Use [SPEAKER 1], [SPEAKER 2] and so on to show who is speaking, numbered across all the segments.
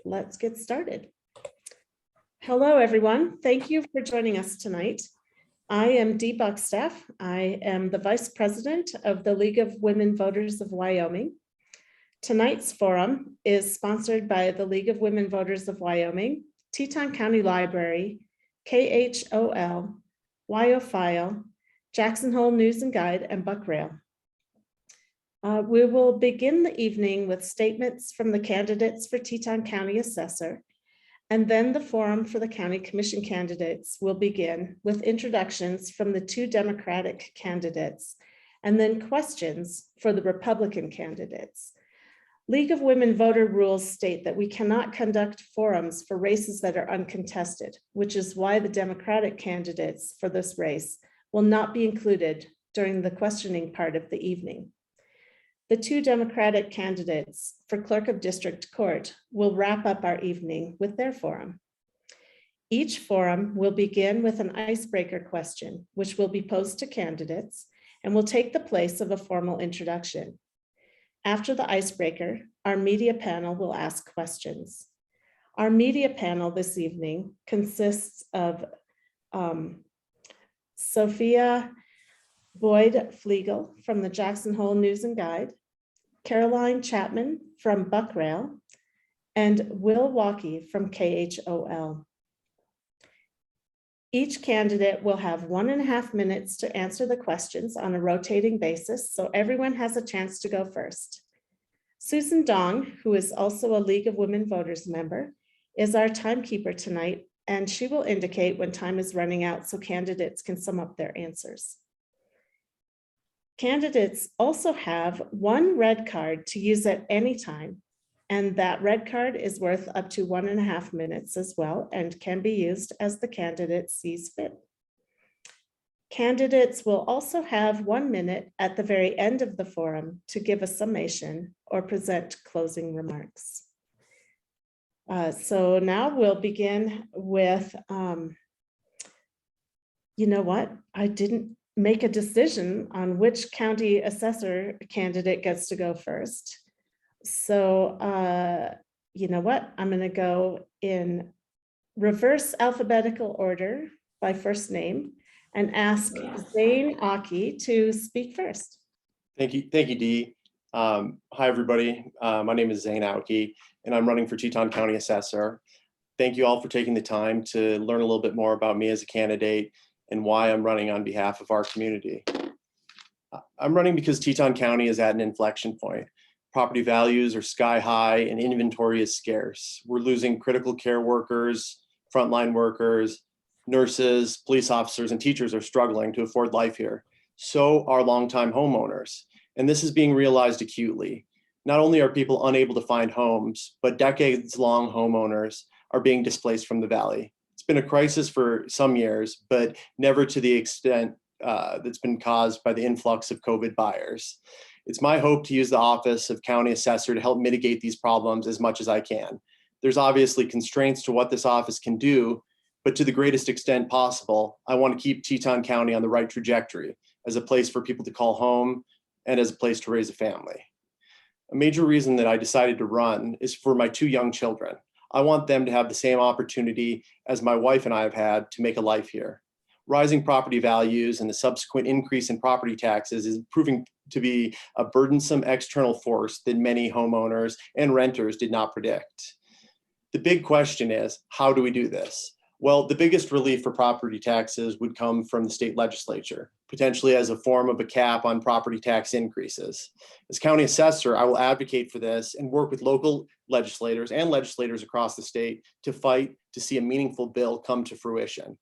[SPEAKER 1] let's get started. Hello, everyone. Thank you for joining us tonight. I am Dee Buckstaff. I am the Vice President of the League of Women Voters of Wyoming. Tonight's forum is sponsored by the League of Women Voters of Wyoming, Teton Couty Library, KHOL, WyoFile, Jackson Hole News and Guide, and Buckrail. We will begin the evening with statements from the candidates for Teton County Assessor, and then the forum for the County Commission candidates will begin with introductions from the two Democratic candidates, and then questions for the Republican candidates. League of Women voter rules state that we cannot conduct forums for races that are uncontested, which is why the Democratic candidates for this race will not be included during the questioning part of the evening. The two Democratic candidates for Clerk of District Court will wrap up our evening with their forum. Each forum will begin with an icebreaker question, which will be posed to candidates and will take the place of a formal introduction. After the icebreaker, our media panel will ask questions. Our media panel this evening consists of Sophia Boyd-Flegel from the Jackson Hole News and Guide, Caroline Chapman from Buckrail, and Will Walkie from KHOL. Each candidate will have 1.5 minutes to answer the questions on a rotating basis, so everyone has a chance to go first. Susan Dong, who is also a League of Women Voters member, is our timekeeper tonight, and she will indicate when time is running out so candidates can sum up their answers. Candidates also have one red card to use at any time, and that red card is worth up to 1.5 minutes as well and can be used as the candidate sees fit. Candidates will also have 1 minute at the very end of the forum to give a summation or present closing remarks. So now we'll begin with, you know what? I didn't make a decision on which county assessor candidate gets to go first. So, you know what? I'm going to go in reverse alphabetical order by first name and ask Zane Aki to speak first.
[SPEAKER 2] Thank you, Dee. Hi, everybody. My name is Zane Aki, and I'm running for Teton County Assessor. Thank you all for taking the time to learn a little bit more about me as a candidate and why I'm running on behalf of our community. I'm running because Teton County is at an inflection point. Property values are sky high and inventory is scarce. We're losing critical care workers, frontline workers, nurses, police officers, and teachers are struggling to afford life here. So are longtime homeowners. And this is being realized acutely. Not only are people unable to find homes, but decades-long homeowners are being displaced from the valley. It's been a crisis for some years, but never to the extent that's been caused by the influx of COVID buyers. It's my hope to use the office of County Assessor to help mitigate these problems as much as I can. There's obviously constraints to what this office can do, but to the greatest extent possible, I want to keep Teton County on the right trajectory as a place for people to call home and as a place to raise a family. A major reason that I decided to run is for my 2 young children. I want them to have the same opportunity as my wife and I have had to make a life here. Rising property values and the subsequent increase in property taxes is proving to be a burdensome external force that many homeowners and renters did not predict. The big question is, how do we do this? Well, the biggest relief for property taxes would come from the state legislature, potentially as a form of a cap on property tax increases. As county assessor, I will advocate for this and work with local legislators and legislators across the state to fight to see a meaningful bill come to fruition.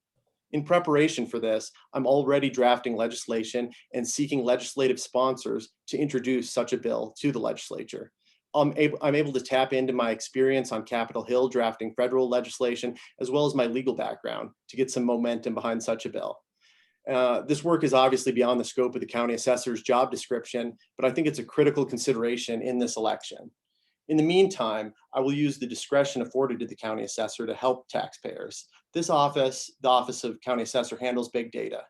[SPEAKER 2] In preparation for this, I'm already drafting legislation and seeking legislative sponsors to introduce such a bill to the legislature. I'm able to tap into my experience on Capitol Hill drafting federal legislation, as well as my legal background to get some momentum behind such a bill. This work is obviously beyond the scope of the county assessor's job description, but I think it's a critical consideration in this election. In the meantime, I will use the discretion afforded to the county assessor to help taxpayers. This office, the Office of County Assessor, handles big data.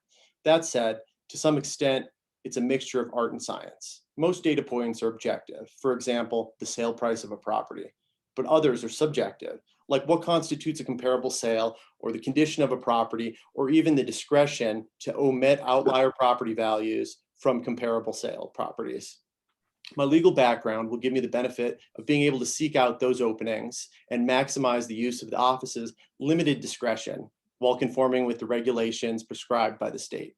[SPEAKER 2] That said, to some extent, it's a mixture of art and science. Most data points are objective. For example, the sale price of a property. but others are subjective, like what constitutes a comparable sale, or the condition of a property, or even the discretion to omit outlier property values from comparable sale properties. My legal background will give me the benefit of being able to seek out those openings and maximize the use of the office's limited discretion while conforming with the regulations prescribed by the state.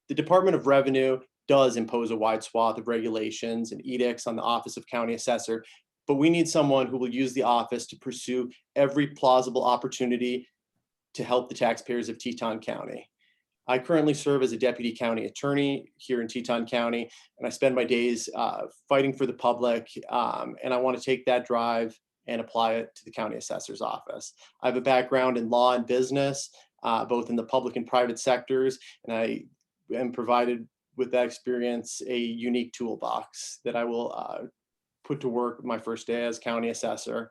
[SPEAKER 2] The Department of Revenue does impose a wide swath of regulations and edicts on the Office of County Assessor, but we need someone who will use the office to pursue every plausible opportunity to help the taxpayers of Teton County. I currently serve as a deputy county attorney here in Teton County, and I spend my days fighting for the public, and I want to take that drive and apply it to the county assessor's office. I have a background in law and business, both in the public and private sectors, and I am provided with that experience a unique toolbox that I will put to work my first day as county assessor.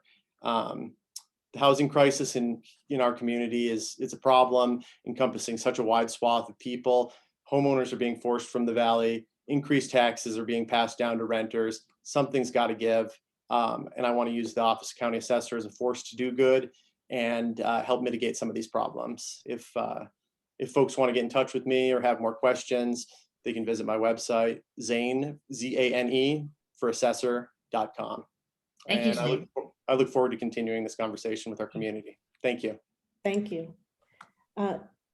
[SPEAKER 2] The housing crisis in our community is a problem encompassing such a wide swath of people. Homeowners are being forced from the valley. Increased taxes are being passed down to renters. Something's got to give. And I want to use the Office of County Assessor as a force to do good and help mitigate some of these problems. If folks want to get in touch with me or have more questions, they can visit my website, Zane, Z-A-N-E, for assessor.com.
[SPEAKER 3] Thank you, Zane.
[SPEAKER 2] I look forward to continuing this conversation with our community. Thank you.
[SPEAKER 1] Thank you.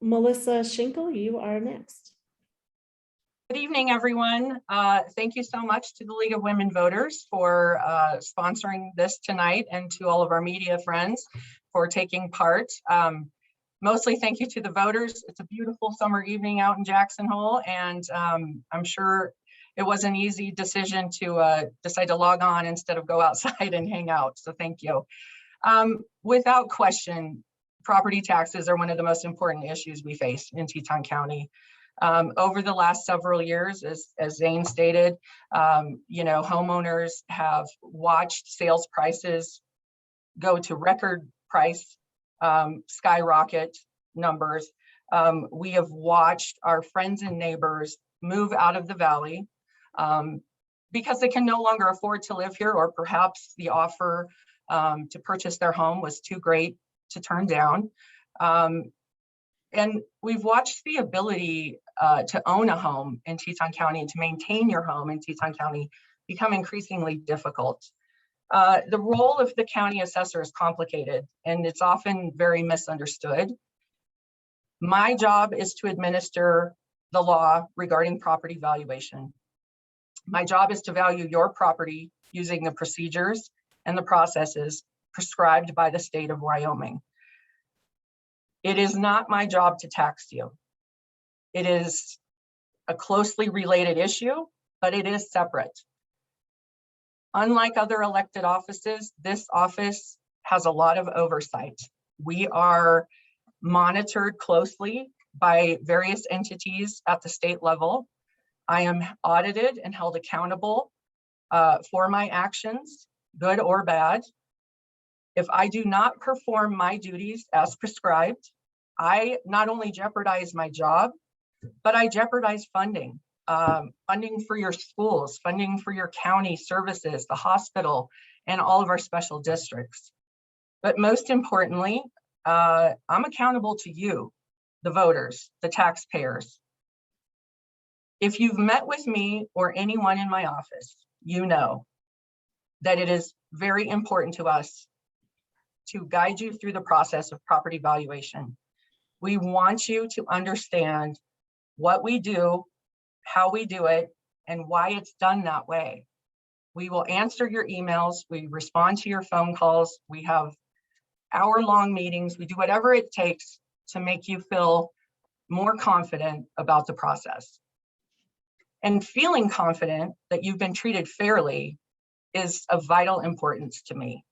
[SPEAKER 1] Melissa Schinkel, you are next.
[SPEAKER 4] Good evening, everyone. Thank you so much to the League of Women Voters for sponsoring this tonight, and to all of our media friends for taking part. Mostly thank you to the voters. It's a beautiful summer evening out in Jackson Hole, and I'm sure it was an easy decision to decide to log on instead of go outside and hang out. So thank you. Without question, property taxes are one of the most important issues we face in Teton County. Over the last several years, as Zane stated, homeowners have watched sales prices go to record price, skyrocket numbers. We have watched our friends and neighbors move out of the valley because they can no longer afford to live here, or perhaps the offer to purchase their home was too great to turn down. And we've watched the ability to own a home in Teton County and to maintain your home in Teton County become increasingly difficult. The role of the county assessor is complicated, and it's often very misunderstood. My job is to administer the law regarding property valuation. My job is to value your property using the procedures and the processes prescribed by the state of Wyoming. It is not my job to tax you. It is a closely related issue, but it is separate. Unlike other elected offices, this office has a lot of oversight. We are monitored closely by various entities at the state level. I am audited and held accountable for my actions, good or bad. If I do not perform my duties as prescribed, I not only jeopardize my job, but I jeopardize funding. Funding for your schools, funding for your county services, the hospital, and all of our special districts. But most importantly, I'm accountable to you, the voters, the taxpayers. If you've met with me or anyone in my office, you know that it is very important to us to guide you through the process of property valuation. We want you to understand what we do, how we do it, and why it's done that way. We will answer your emails, we respond to your phone calls, we have hour-long meetings, we do whatever it takes to make you feel more confident about the process. And feeling confident that you've been treated fairly is of vital importance to me.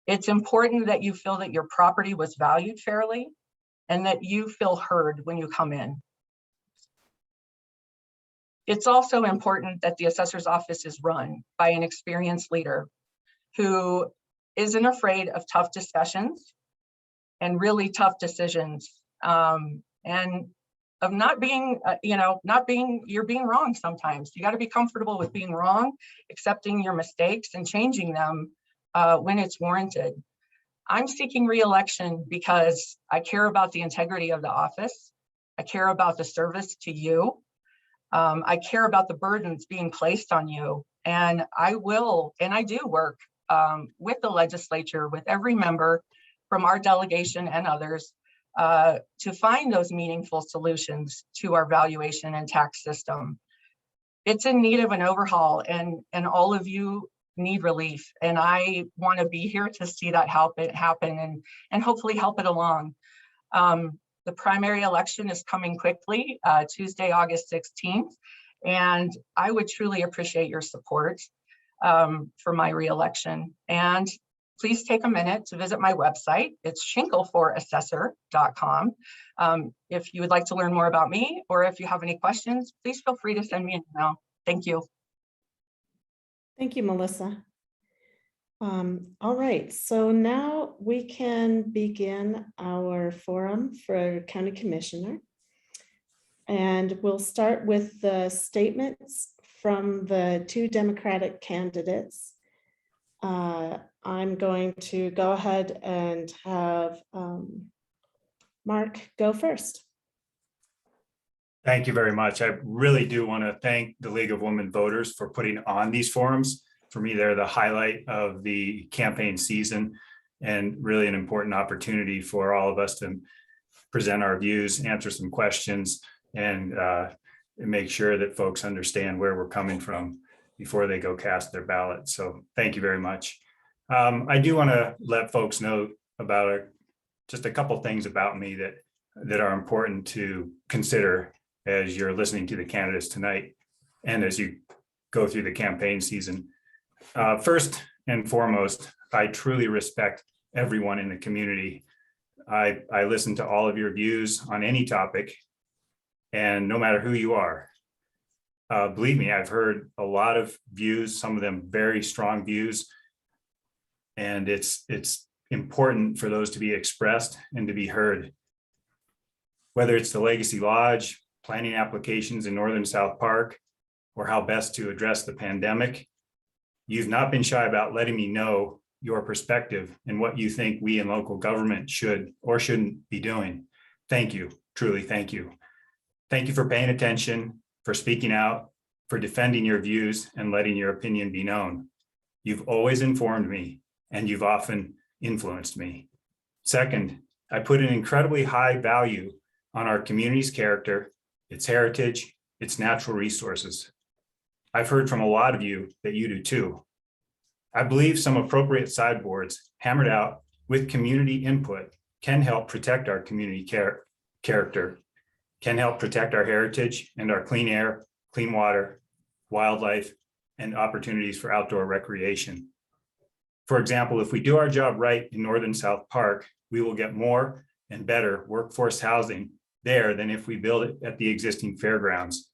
[SPEAKER 4] It's important that you feel that your property was valued fairly and that you feel heard when you come in. It's also important that the assessor's office is run by an experienced leader who isn't afraid of tough discussions and really tough decisions, and of not being, you're being wrong sometimes. You got to be comfortable with being wrong, accepting your mistakes and changing them when it's warranted. I'm seeking re-election because I care about the integrity of the office. I care about the service to you. I care about the burdens being placed on you. And I do work with the legislature, with every member from our delegation and others to find those meaningful solutions to our valuation and tax system. It's in need of an overhaul, and all of you need relief. And I want to be here to see that happen and hopefully help it along. The primary election is coming quickly, Tuesday, August 16th. And I would truly appreciate your support for my reelection. And please take a minute to visit my website. It's shinklefораssessor.com. If you would like to learn more about me, or if you have any questions, please feel free to send me an email. Thank you.
[SPEAKER 1] Thank you, Melissa. All right, so now we can begin our forum for County Commissioner. And we'll start with the statements from the two Democratic candidates. I'm going to go ahead and have Mark go first.
[SPEAKER 3] Thank you very much. I really do want to thank the League of Women Voters for putting on these forums. For me, they're the highlight of the campaign season and really an important opportunity for all of us to present our views, answer some questions, and make sure that folks understand where we're coming from before they go cast their ballot. So thank you very much. I do want to let folks know about just a couple things about me that are important to consider as you're listening to the candidates tonight and as you go through the campaign season. First and foremost, I truly respect everyone in the community. I listen to all of your views on any topic, and no matter who you are. Believe me, I've heard a lot of views, some of them very strong views, and it's important for those to be expressed and to be heard. Whether it's the Legacy Lodge, planning applications in Northern South Park, or how best to address the pandemic, you've not been shy about letting me know your perspective and what you think we in local government should or shouldn't be doing. Thank you, truly thank you. Thank you for paying attention, for speaking out, for defending your views and letting your opinion be known. You've always informed me and you've often influenced me. Second, I put an incredibly high value on our community's character, its heritage, its natural resources. I've heard from a lot of you that you do too. I believe some appropriate sideboards hammered out with community input can help protect our community character, can help protect our heritage and our clean air, clean water, wildlife, and opportunities for outdoor recreation. For example, if we do our job right in Northern South Park, we will get more and better workforce housing there than if we build it at the existing fairgrounds.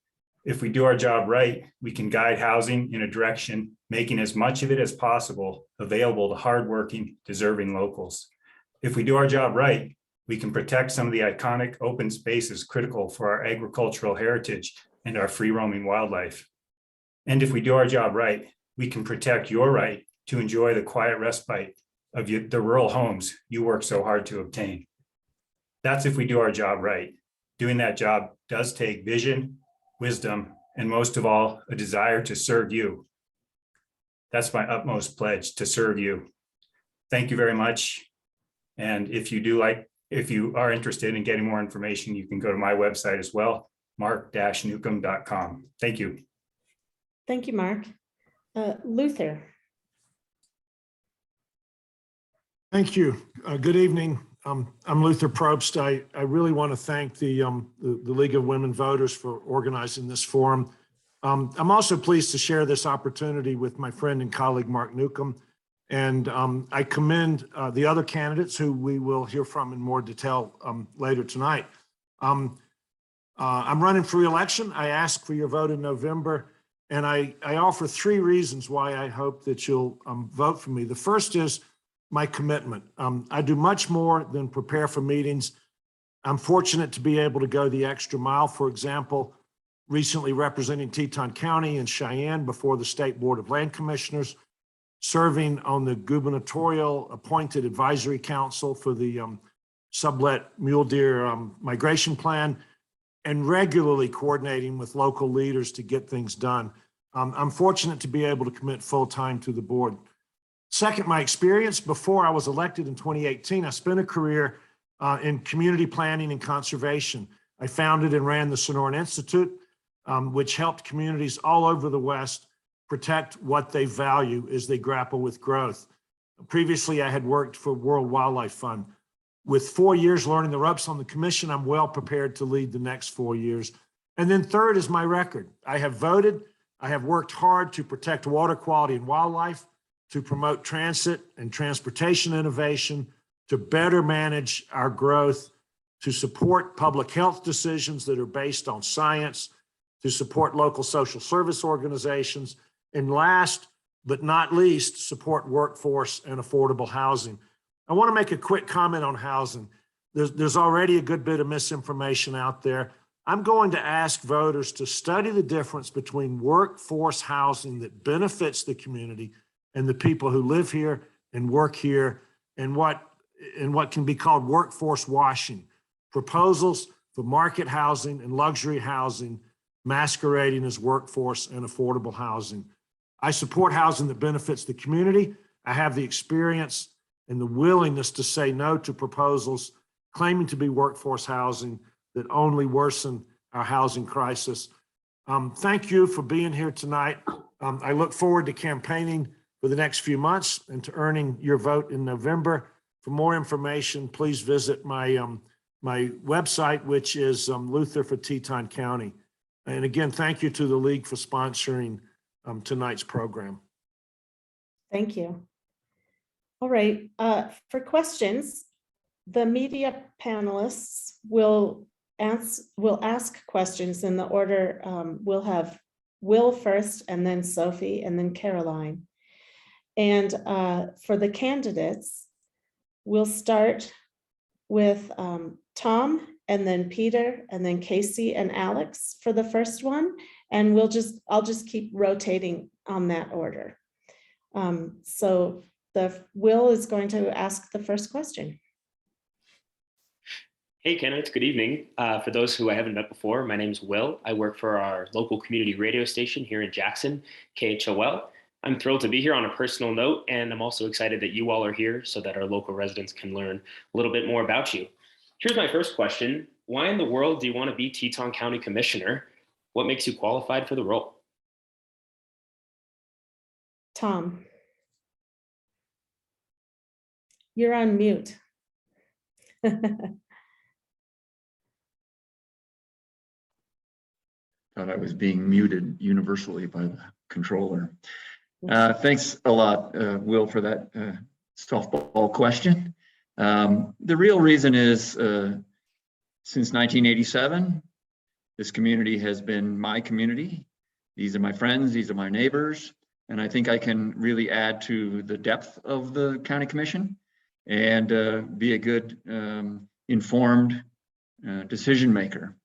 [SPEAKER 3] If we do our job right, we can guide housing in a direction, making as much of it as possible available to hardworking, deserving locals. If we do our job right, we can protect some of the iconic open spaces critical for our agricultural heritage and our free-roaming wildlife. And if we do our job right, we can protect your right to enjoy the quiet respite of the rural homes you work so hard to obtain. That's if we do our job right. Doing that job does take vision, wisdom, and most of all, a desire to serve you. That's my utmost pledge, to serve you. Thank you very much. And if you are interested in getting more information, you can go to my website as well, mark-newcomb.com. Thank you.
[SPEAKER 1] Thank you, Mark. Luther.
[SPEAKER 5] Thank you. Good evening. I'm Luther Probst. I really want to thank the League of Women Voters for organizing this forum. I'm also pleased to share this opportunity with my friend and colleague, Mark Newcomb. And I commend the other candidates who we will hear from in more detail later tonight. I'm running for re-election. I ask for your vote in November. And I offer 3 reasons why I hope that you'll vote for me. The first is my commitment. I do much more than prepare for meetings. I'm fortunate to be able to go the extra mile. For example, recently representing Teton County and Cheyenne before the State Board of Land Commissioners, serving on the gubernatorial appointed advisory council for the sublet mule deer migration plan, and regularly coordinating with local leaders to get things done. I'm fortunate to be able to commit full-time to the board. Second, my experience before I was elected in 2018, I spent a career in community planning and conservation. I founded and ran the Sonoran Institute, which helped communities all over the West protect what they value as they grapple with growth. Previously, I had worked for World Wildlife Fund. With 4 years learning the ropes on the commission, I'm well prepared to lead the next 4 years. And then third is my record. I have voted, I have worked hard to protect water quality and wildlife, to promote transit and transportation innovation, to better manage our growth, to support public health decisions that are based on science, to support local social service organizations, and last but not least, support workforce and affordable housing. I want to make a quick comment on housing. There's already a good bit of misinformation out there. I'm going to ask voters to study the difference between workforce housing that benefits the community and the people who live here and work here, and what can be called workforce washing. Proposals for market housing and luxury housing masquerading as workforce and affordable housing. I support housing that benefits the community. I have the experience and the willingness to say no to proposals claiming to be workforce housing that only worsen our housing crisis. Thank you for being here tonight. I look forward to campaigning for the next few months and to earning your vote in November. For more information, please visit my website, which is Luther for Teton County. And again, thank you to the League for sponsoring tonight's program.
[SPEAKER 1] Thank you. All right, for questions, the media panelists will ask questions in the order. We'll have Will first, and then Sophie, and then Caroline. And for the candidates, we'll start with Tom, and then Peter, and then Casey and Alex for the first one. And I'll just keep rotating on that order. So Will is going to ask the first question.
[SPEAKER 6] Hey, candidates, good evening. For those who I haven't met before, my name is Will. I work for our local community radio station here in Jackson, KHOL. I'm thrilled to be here on a personal note, and I'm also excited that you all are here so that our local residents can learn a little bit more about you. Here's my first question. Why in the world do you want to be Teton County Commissioner? What makes you qualified for the role?
[SPEAKER 1] Tom, you're on mute.
[SPEAKER 7] Thought I was being muted universally by the controller. Thanks a lot, Will, for that softball question. The real reason is since 1987, this community has been my community. These are my friends, these are my neighbors, and I think I can really add to the depth of the county commission and be a good informed decision maker.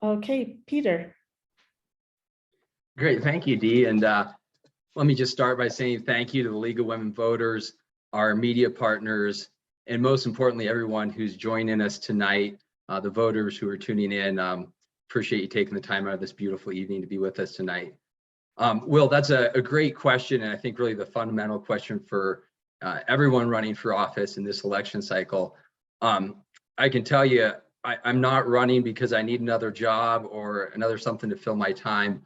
[SPEAKER 1] Okay, Peter.
[SPEAKER 8] Great, thank you, Dee. And let me just start by saying thank you to the League of Women Voters, our media partners, and most importantly, everyone who's joining us tonight, the voters who are tuning in. Appreciate you taking the time out of this beautiful evening to be with us tonight. Will, that's a great question, and I think really the fundamental question for everyone running for office in this election cycle. I can tell you, I'm not running because I need another job or another something to fill my time.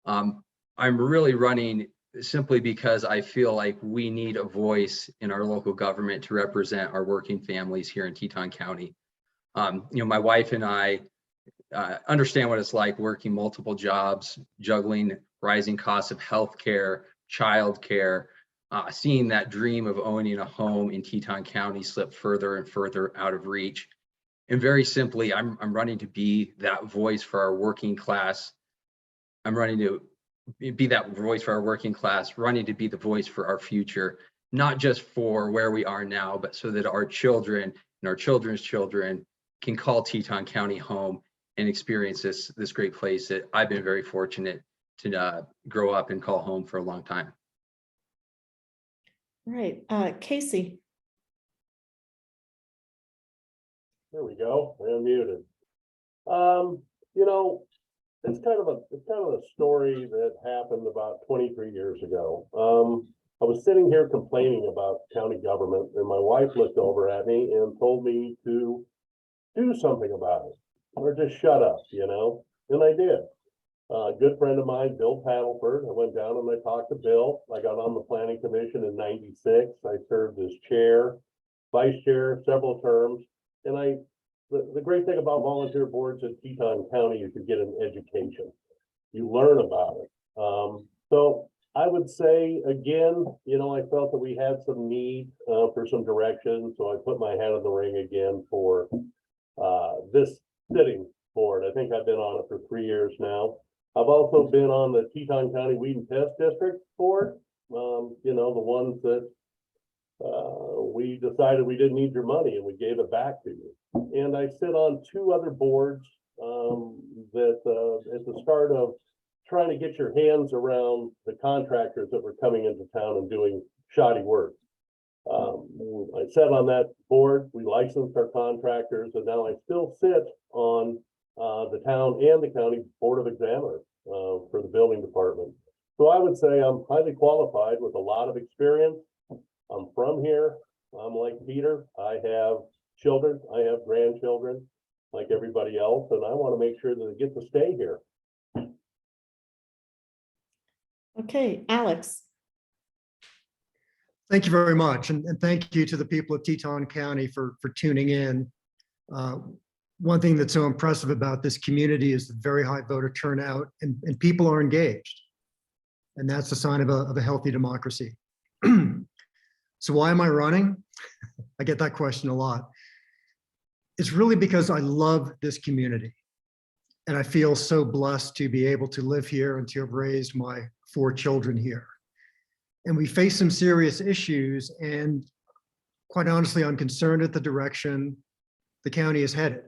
[SPEAKER 8] I'm really running simply because I feel like we need a voice in our local government to represent our working families here in Teton County. My wife and I understand what it's like working multiple jobs, juggling rising costs of healthcare, childcare, seeing that dream of owning a home in Teton County slip further and further out of reach. And very simply, I'm running to be that voice for our working class. I'm running to be that voice for our working class, running to be the voice for our future, not just for where we are now, but so that our children and our children's children can call Teton County home and experience this great place that I've been very fortunate to grow up and call home for a long time.
[SPEAKER 1] Right, Casey.
[SPEAKER 9] There we go. I'm muted. You know, it's kind of a story that happened about 23 years ago. I was sitting here complaining about county government, and my wife looked over at me and told me to do something about it, or just shut up, you know, and I did. A good friend of mine, Bill Paddleford, I went down and I talked to Bill. I got on the planning commission in '96. I served as chair, vice chair, several terms. And the great thing about volunteer boards in Teton County is you get an education. You learn about it. So I would say, again, you know, I felt that we had some need for some direction. So I put my hat in the ring again for this sitting board. I think I've been on it for 3 years now. I've also been on the Teton County Weed and Pest District Board, you know, the ones that we decided we didn't need your money and we gave it back to you. And I sit on 2 other boards that at the start of trying to get your hands around the contractors that were coming into town and doing shoddy work. I sat on that board, we licensed our contractors, and now I still sit on the town and the county board of examiners for the building department. So I would say I'm highly qualified with a lot of experience. I'm from here. I'm like Peter. I have children. I have grandchildren like everybody else, and I want to make sure that they get to stay here.
[SPEAKER 1] Okay, Alex.
[SPEAKER 10] Thank you very much. And thank you to the people of Teton County for tuning in. One thing that's so impressive about this community is the very high voter turnout, and people are engaged. And that's a sign of a healthy democracy. So why am I running? I get that question a lot. It's really because I love this community. And I feel so blessed to be able to live here and to have raised my 4 children here. And we face some serious issues, and quite honestly, I'm concerned at the direction the county is headed.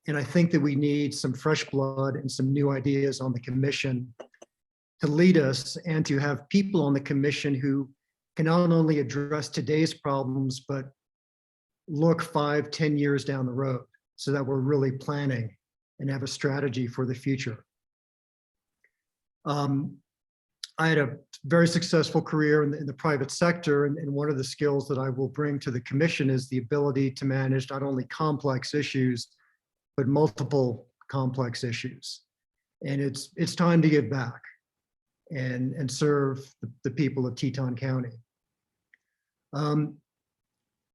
[SPEAKER 10] And I think that we need some fresh blood and some new ideas on the commission to lead us, and to have people on the commission who can not only address today's problems, but look 5, 10 years down the road so that we're really planning and have a strategy for the future. I had a very successful career in the private sector, and one of the skills that I will bring to the commission is the ability to manage not only complex issues, but multiple complex issues. And it's time to give back and serve the people of Teton County.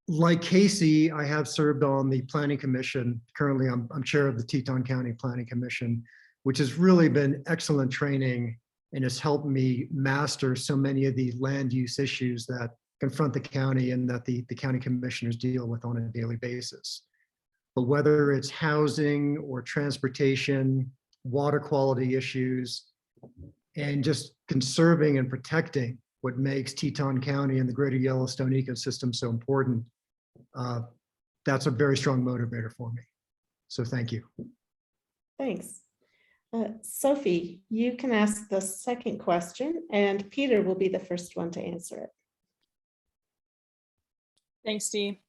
[SPEAKER 10] Like Casey, I have served on the Planning Commission. Currently, I'm chair of the Teton County Planning Commission, which has really been excellent training and has helped me master so many of the land use issues that confront the county and that the county commissioners deal with on a daily basis. But whether it's housing or transportation, water quality issues, and just conserving and protecting what makes Teton County and the greater Yellowstone ecosystem so important, that's a very strong motivator for me. So thank you.
[SPEAKER 1] Thanks. Sophie, you can ask the second question, and Peter will be the first one to answer it.
[SPEAKER 11] Thanks, Dee.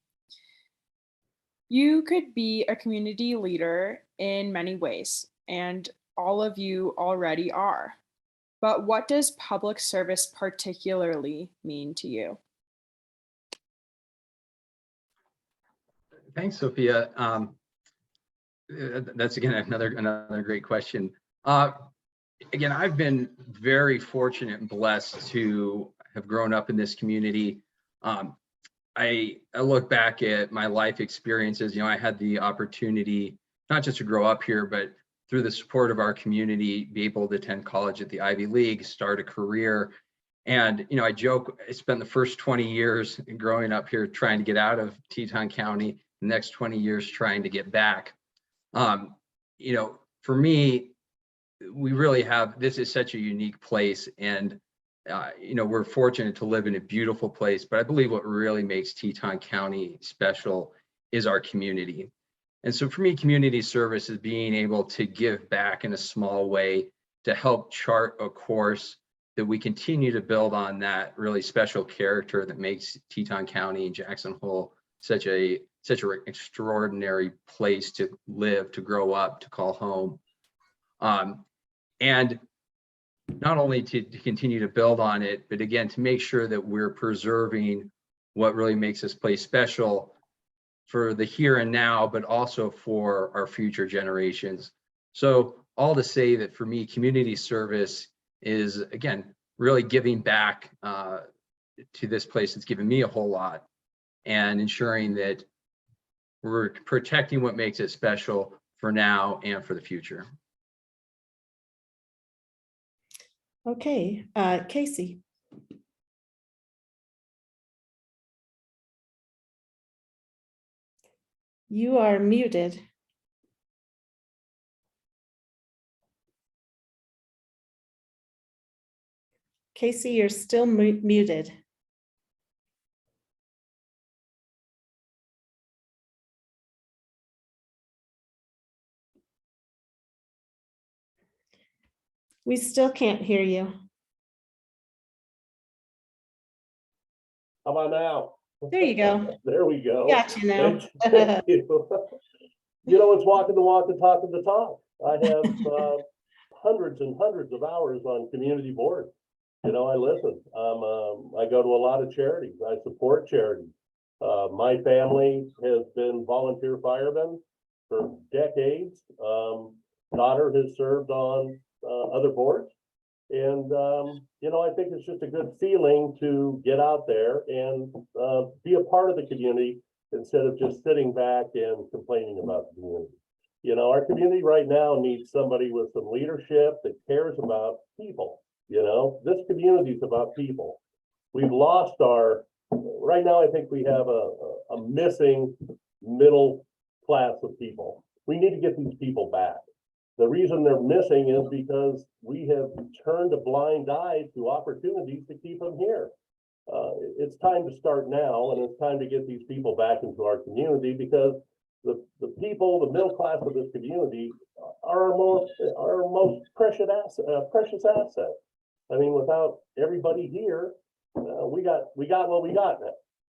[SPEAKER 11] You could be a community leader in many ways, and all of you already are. But what does public service particularly mean to you?
[SPEAKER 8] Thanks, Sophia. That's again another great question. Again, I've been very fortunate and blessed to have grown up in this community. I look back at my life experiences. You know, I had the opportunity not just to grow up here, but through the support of our community, be able to attend college at the Ivy League, start a career. And, you know, I joke, I spent the first 20 years growing up here trying to get out of Teton County, the next 20 years trying to get back. You know, for me, we really have, this is such a unique place, and you know, we're fortunate to live in a beautiful place, but I believe what really makes Teton County special is our community. And so for me, community service is being able to give back in a small way to help chart a course that we continue to build on that really special character that makes Teton County and Jackson Hole such an extraordinary place to live, to grow up, to call home. And not only to continue to build on it, but again, to make sure that we're preserving what really makes this place special for the here and now, but also for our future generations. So all to say that for me, community service is, again, really giving back to this place that's given me a whole lot, and ensuring that we're protecting what makes it special for now and for the future.
[SPEAKER 1] Okay, Casey. You are muted. Casey, you're still muted. We still can't hear you.
[SPEAKER 9] How about now?
[SPEAKER 1] There you go.
[SPEAKER 9] There we go.
[SPEAKER 1] Got you now.
[SPEAKER 9] Thank you. You know, it's walking the walk and talking the talk. I have hundreds and hundreds of hours on community board. You know, I listen. I go to a lot of charities. I support charities. My family has been volunteer firemen for decades. Daughter has served on other boards. And, you know, I think it's just a good feeling to get out there and be a part of the community instead of just sitting back and complaining about the community. You know, our community right now needs somebody with some leadership that cares about people. You know, this community is about people. We've lost right now I think we have a missing middle class of people. We need to get these people back. The reason they're missing is because we have turned a blind eye to opportunities to keep them here. It's time to start now, and it's time to get these people back into our community, because the people, the middle class of this community, are our most precious asset. I mean, without everybody here, we got what we got now.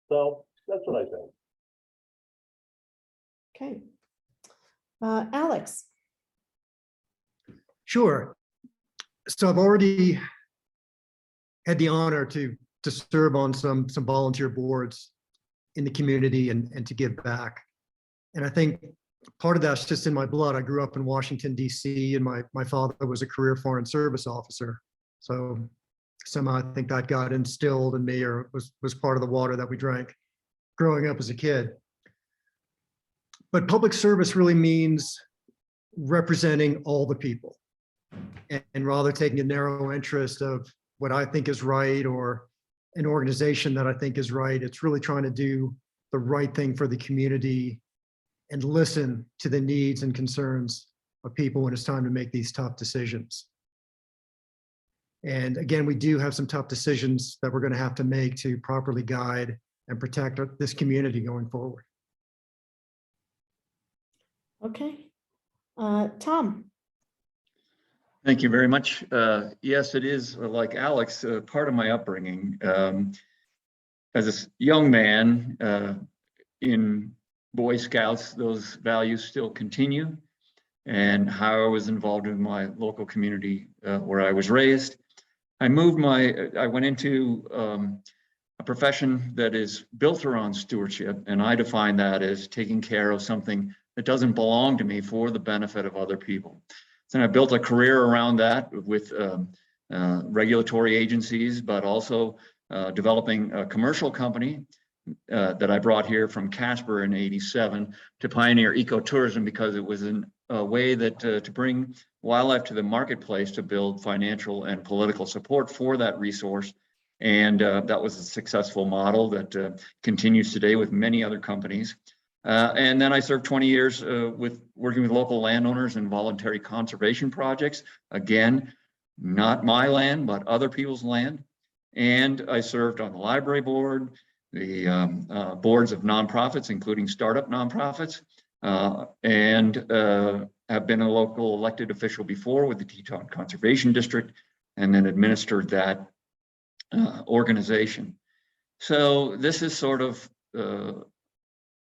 [SPEAKER 9] So that's what I think.
[SPEAKER 1] Okay. Alex.
[SPEAKER 10] Sure. So I've already had the honor to serve on some volunteer boards in the community and to give back. And I think part of that's just in my blood. I grew up in Washington, D.C., and my father was a career Foreign Service officer. So somehow I think that got instilled in me, or was part of the water that we drank growing up as a kid. But public service really means representing all the people, and rather taking a narrow interest of what I think is right or an organization that I think is right. It's really trying to do the right thing for the community and listen to the needs and concerns of people when it's time to make these tough decisions. And again, we do have some tough decisions that we're going to have to make to properly guide and protect this community going forward.
[SPEAKER 1] Okay. Tom.
[SPEAKER 7] Thank you very much. Yes, it is, like Alex, part of my upbringing. As a young man in Boy Scouts, those values still continue, and how I was involved in my local community where I was raised. I went into a profession that is built around stewardship, and I define that as taking care of something that doesn't belong to me for the benefit of other people. And I built a career around that with regulatory agencies, but also developing a commercial company that I brought here from Casper in '87 to pioneer ecotourism, because it was a way that to bring wildlife to the marketplace, to build financial and political support for that resource. And that was a successful model that continues today with many other companies. And then I served 20 years with working with local landowners and voluntary conservation projects. Again, not my land, but other people's land. And I served on the library board, the boards of nonprofits, including startup nonprofits, and have been a local elected official before with the Teton Conservation District, and then administered that organization. So this is sort of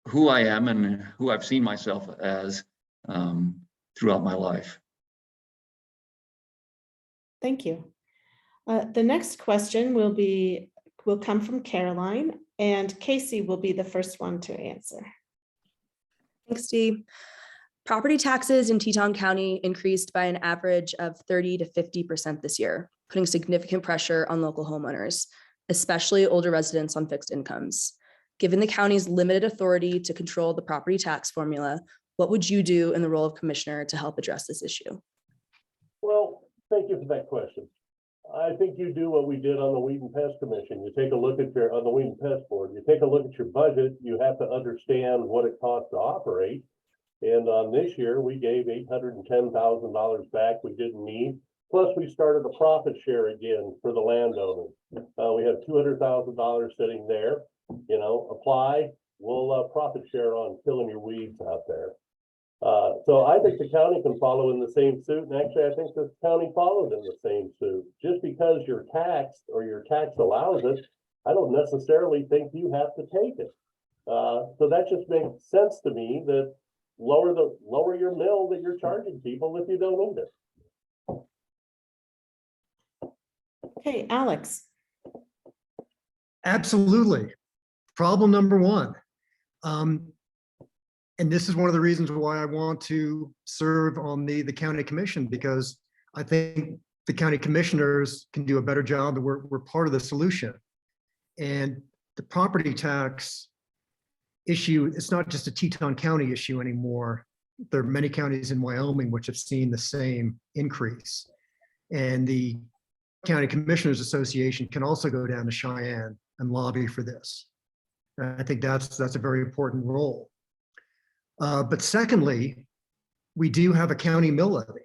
[SPEAKER 7] who I am and who I've seen myself as throughout my life.
[SPEAKER 1] Thank you. The next question will come from Caroline, and Casey will be the first one to answer.
[SPEAKER 12] Thanks, Dee. Property taxes in Teton County increased by an average of 30 to 50% this year, putting significant pressure on local homeowners, especially older residents on fixed incomes. Given the county's limited authority to control the property tax formula, what would you do in the role of commissioner to help address this issue?
[SPEAKER 9] Well, thank you for that question. I think you do what we did on the Weed and Pest Commission. You take a look at on the Weed and Pest Board, you take a look at your budget, you have to understand what it costs to operate. And on this year, we gave $810,000 back we didn't need. Plus, we started a profit share again for the landowners. We have $200,000 sitting there. You know, apply, we'll profit share on killing your weeds out there. So I think the county can follow in the same suit. And actually, I think the county followed in the same suit. Just because you're taxed or your tax allows it, I don't necessarily think you have to take it. So that just makes sense to me that lower your mill that you're charging people if you don't need it.
[SPEAKER 1] Okay, Alex.
[SPEAKER 10] Absolutely. Problem number one. And this is one of the reasons why I want to serve on the county commission, because I think the county commissioners can do a better job, and we're part of the solution. And the property tax issue, it's not just a Teton County issue anymore. There are many counties in Wyoming which have seen the same increase. And the County Commissioners Association can also go down to Cheyenne and lobby for this. I think that's a very important role. But secondly, we do have a county mill levy.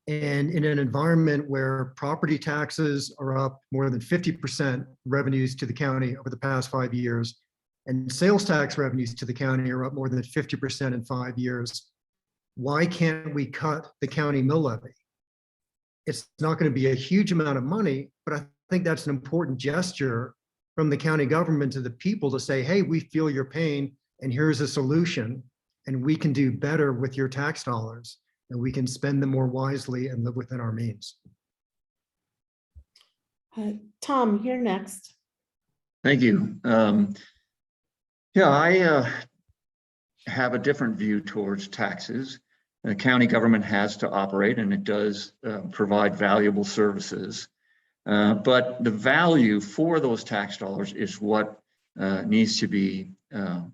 [SPEAKER 10] And in an environment where property taxes are up more than 50% revenues to the county over the past 5 years, and sales tax revenues to the county are up more than 50% in 5 years, why can't we cut the county mill levy? It's not going to be a huge amount of money, but I think that's an important gesture from the county government to the people to say, hey, we feel your pain and here's a solution, and we can do better with your tax dollars, and we can spend them more wisely and live within our means.
[SPEAKER 1] Tom, you're next.
[SPEAKER 7] Thank you. Yeah, I have a different view towards taxes. The county government has to operate, and it does provide valuable services. But the value for those tax dollars is what needs to be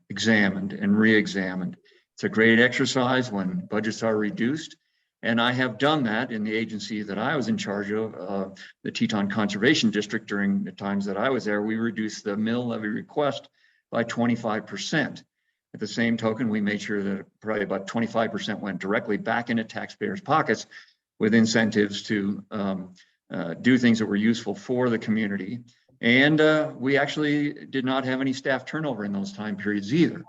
[SPEAKER 7] examined and re-examined. It's a great exercise when budgets are reduced. And I have done that in the agency that I was in charge of, the Teton Conservation District. During the times that I was there, we reduced the mill levy request by 25%. At the same token, we made sure that probably about 25% went directly back into taxpayers' pockets with incentives to do things that were useful for the community. And we actually did not have any staff turnover in those time periods either.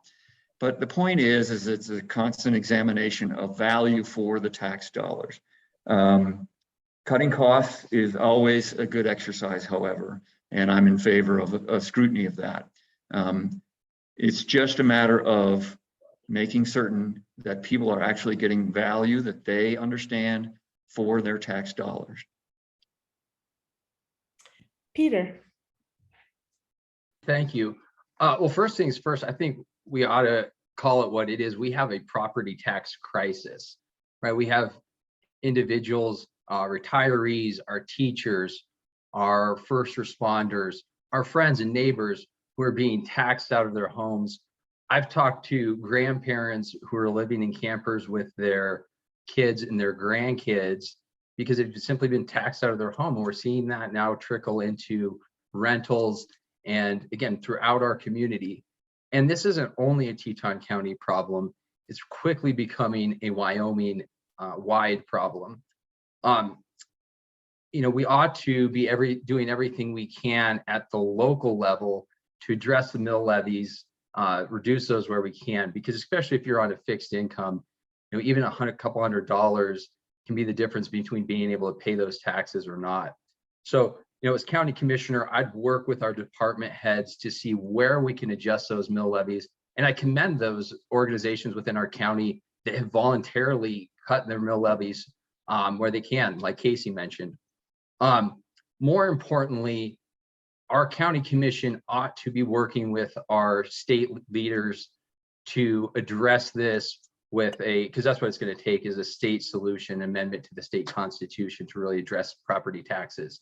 [SPEAKER 7] But the point is it's a constant examination of value for the tax dollars. Cutting costs is always a good exercise, however, and I'm in favor of a scrutiny of that. It's just a matter of making certain that people are actually getting value that they understand for their tax dollars.
[SPEAKER 1] Peter.
[SPEAKER 8] Thank you. Well, first things first, I think we ought to call it what it is. We have a property tax crisis, right? We have individuals, retirees, our teachers, our first responders, our friends and neighbors who are being taxed out of their homes. I've talked to grandparents who are living in campers with their kids and their grandkids because they've simply been taxed out of their home. And we're seeing that now trickle into rentals and again, throughout our community. And this isn't only a Teton County problem, it's quickly becoming a Wyoming wide problem. You know, we ought to be doing everything we can at the local level to address the mill levies reduce those where we can, because especially if you're on a fixed income, even couple $100 can be the difference between being able to pay those taxes or not. So, as county commissioner, I'd work with our department heads to see where we can adjust those mill levies. And I commend those organizations within our county that have voluntarily cut their mill levies where they can, like Casey mentioned. More importantly, our county commission ought to be working with our state leaders to address this with because that's what it's going to take, is a state solution amendment to the state constitution to really address property taxes.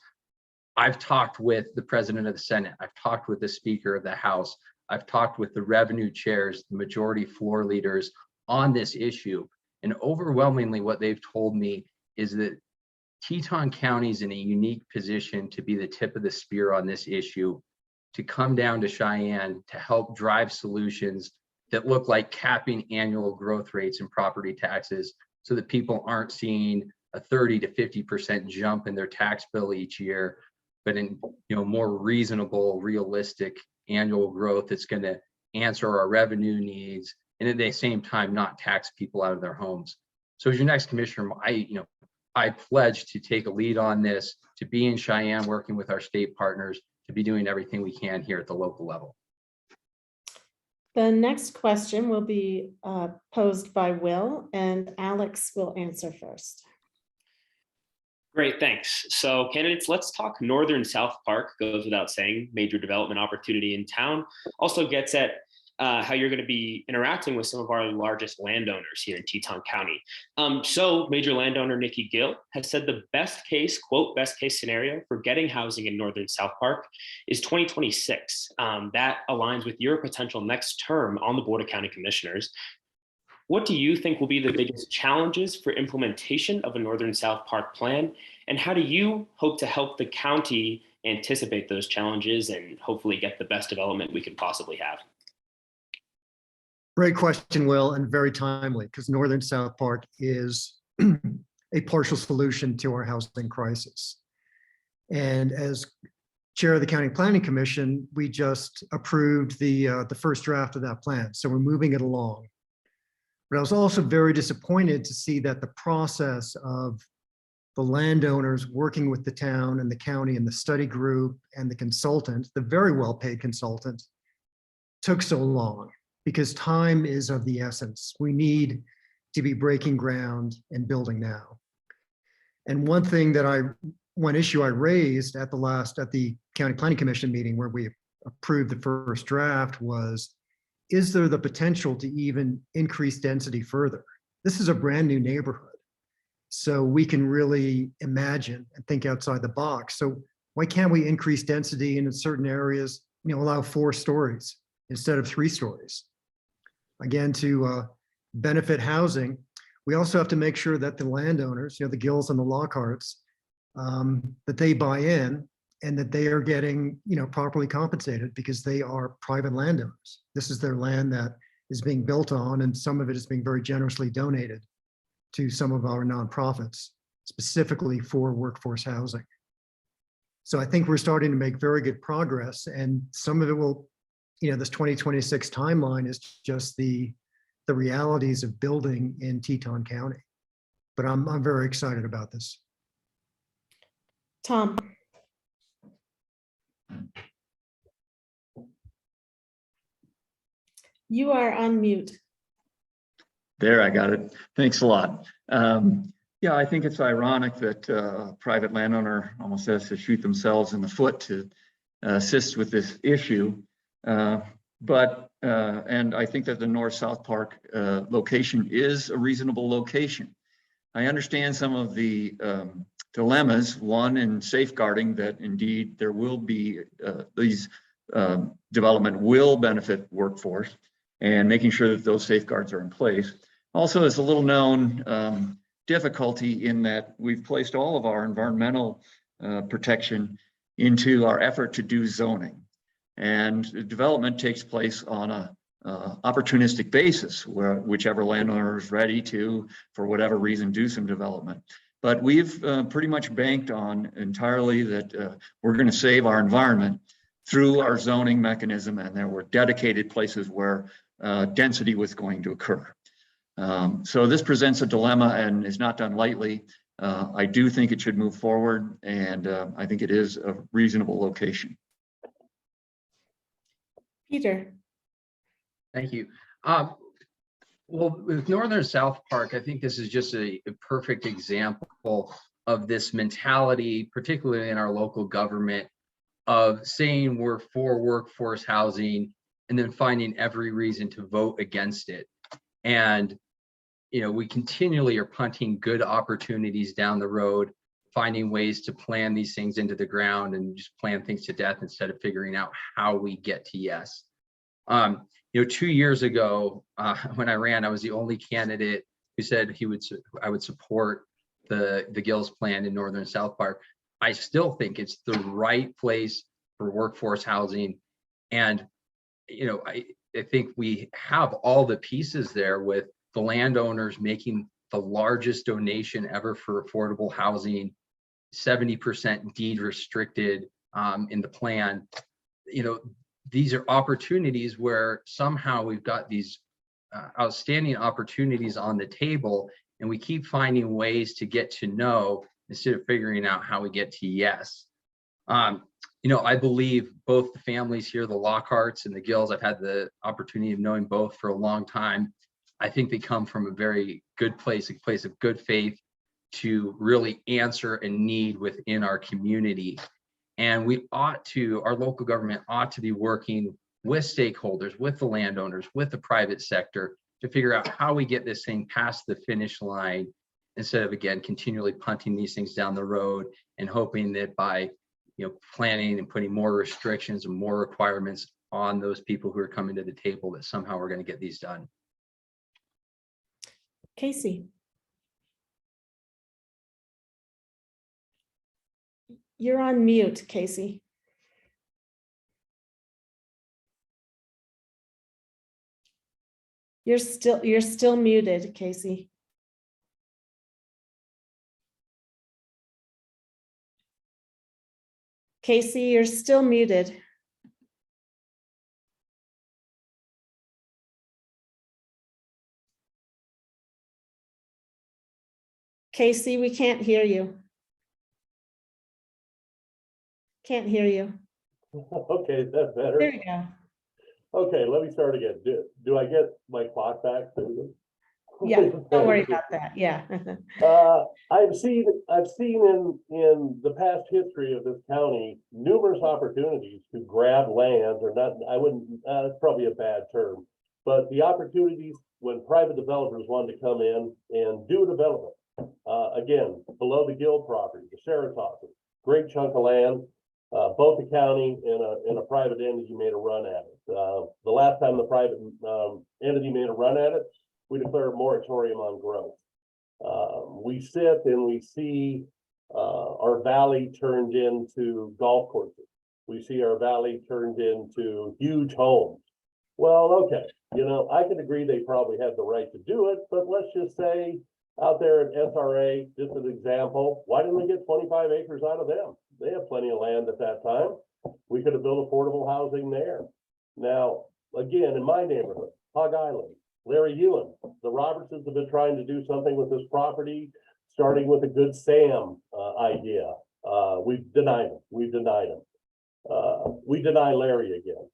[SPEAKER 8] I've talked with the president of the Senate. I've talked with the speaker of the House. I've talked with the revenue chairs, the majority floor leaders on this issue. And overwhelmingly what they've told me is that Teton County is in a unique position to be the tip of the spear on this issue, to come down to Cheyenne to help drive solutions that look like capping annual growth rates in property taxes so that people aren't seeing a 30 to 50% jump in their tax bill each year, but in more reasonable, realistic annual growth that's going to answer our revenue needs, and at the same time not tax people out of their homes. So as your next commissioner, I pledge to take a lead on this, to be in Cheyenne working with our state partners, to be doing everything we can here at the local level.
[SPEAKER 1] The next question will be posed by Will, and Alex will answer first.
[SPEAKER 6] Great, thanks. So candidates, let's talk Northern South Park. Goes without saying, major development opportunity in town. Also gets at how you're going to be interacting with some of our largest landowners here in Teton County. So major landowner Nikki Gill has said the best case, quote, best case scenario for getting housing in Northern South Park is 2026. That aligns with your potential next term on the Board of County Commissioners. What do you think will be the biggest challenges for implementation of a Northern South Park plan? And how do you hope to help the county anticipate those challenges and hopefully get the best development we could possibly have?
[SPEAKER 10] Great question, Will, and very timely, because Northern South Park is a partial solution to our housing crisis. And as chair of the County Planning Commission, we just approved the first draft of that plan. So we're moving it along. But I was also very disappointed to see that the process of the landowners working with the town and the county and the study group and the consultant, the very well-paid consultant, took so long, because time is of the essence. We need to be breaking ground and building now. And one issue I raised at the County Planning Commission meeting where we approved the first draft was, is there the potential to even increase density further? This is a brand new neighborhood. So we can really imagine and think outside the box. So why can't we increase density and in certain areas, allow 4 stories instead of 3 stories? Again, to benefit housing, we also have to make sure that the landowners, the Gills and the Lockharts, that they buy in and that they are getting, properly compensated, because they are private landowners. This is their land that is being built on, and some of it is being very generously donated to some of our nonprofits, specifically for workforce housing. So I think we're starting to make very good progress, and some of it will, this 2026 timeline is just the realities of building in Teton County. But I'm very excited about this.
[SPEAKER 1] Tom. You are on mute.
[SPEAKER 7] There, I got it. Thanks a lot. Yeah, I think it's ironic that a private landowner almost has to shoot themselves in the foot to assist with this issue. And I think that the North-South Park location is a reasonable location. I understand some of the dilemmas, one in safeguarding that indeed there will be these development will benefit workforce, and making sure that those safeguards are in place. Also, there's a little known difficulty in that we've placed all of our environmental protection into our effort to do zoning. And development takes place on a opportunistic basis, where whichever landowner is ready to, for whatever reason, do some development. But we've pretty much banked on entirely that we're going to save our environment through our zoning mechanism, and there were dedicated places where density was going to occur. So this presents a dilemma and is not done lightly. I do think it should move forward, and I think it is a reasonable location.
[SPEAKER 1] Peter.
[SPEAKER 8] Thank you. Well, with Northern South Park, I think this is just a perfect example of this mentality, particularly in our local government, of saying we're for workforce housing and then finding every reason to vote against it. And, you know, we continually are punting good opportunities down the road, finding ways to plan these things into the ground and just plan things to death instead of figuring out how we get to yes. You know, 2 years ago, when I ran, I was the only candidate who said I would support the Gills plan in Northern South Park. I still think it's the right place for workforce housing. And, you know, I think we have all the pieces there, with the landowners making the largest donation ever for affordable housing, 70% deed restricted in the plan. You know, these are opportunities where somehow we've got these outstanding opportunities on the table, and we keep finding ways to get to no instead of figuring out how we get to yes. You know, I believe both the families here, the Lockharts and the Gills, I've had the opportunity of knowing both for a long time. I think they come from a very good place, a place of good faith to really answer a need within our community. And we ought to, our local government ought to be working with stakeholders, with the landowners, with the private sector to figure out how we get this thing past the finish line, instead of, again, continually punting these things down the road and hoping that by, you know, planning and putting more restrictions and more requirements on those people who are coming to the table, that somehow we're going to get these done.
[SPEAKER 1] Casey. You're on mute, Casey. You're still muted, Casey. Casey, you're still muted. Casey, we can't hear you. Can't hear you.
[SPEAKER 9] Okay, that's better.
[SPEAKER 1] There you go.
[SPEAKER 9] Okay, let me start again. Do I get my clock back?
[SPEAKER 1] Yeah, don't worry about that. Yeah.
[SPEAKER 9] I've seen in the past history of this county numerous opportunities to grab land, or not. I wouldn't. That's probably a bad term, but the opportunities when private developers wanted to come in and do development. Again, below the Gill property, the Saratoga, great chunk of land. Both the county and a private entity made a run at it. The last time the private entity made a run at it, we declared a moratorium on growth. We sit and we see our valley turned into golf courses. We see our valley turned into huge homes. Well, okay, you know, I can agree they probably had the right to do it, but let's just say out there at SRA, just as an example, why didn't we get 25 acres out of them? They have plenty of land at that time. We could have built affordable housing there. Now, again, in my neighborhood, Hog Island, Larry Ewan, the Robertsons have been trying to do something with this property, starting with a Good Sam idea. We've denied them. We deny Larry again.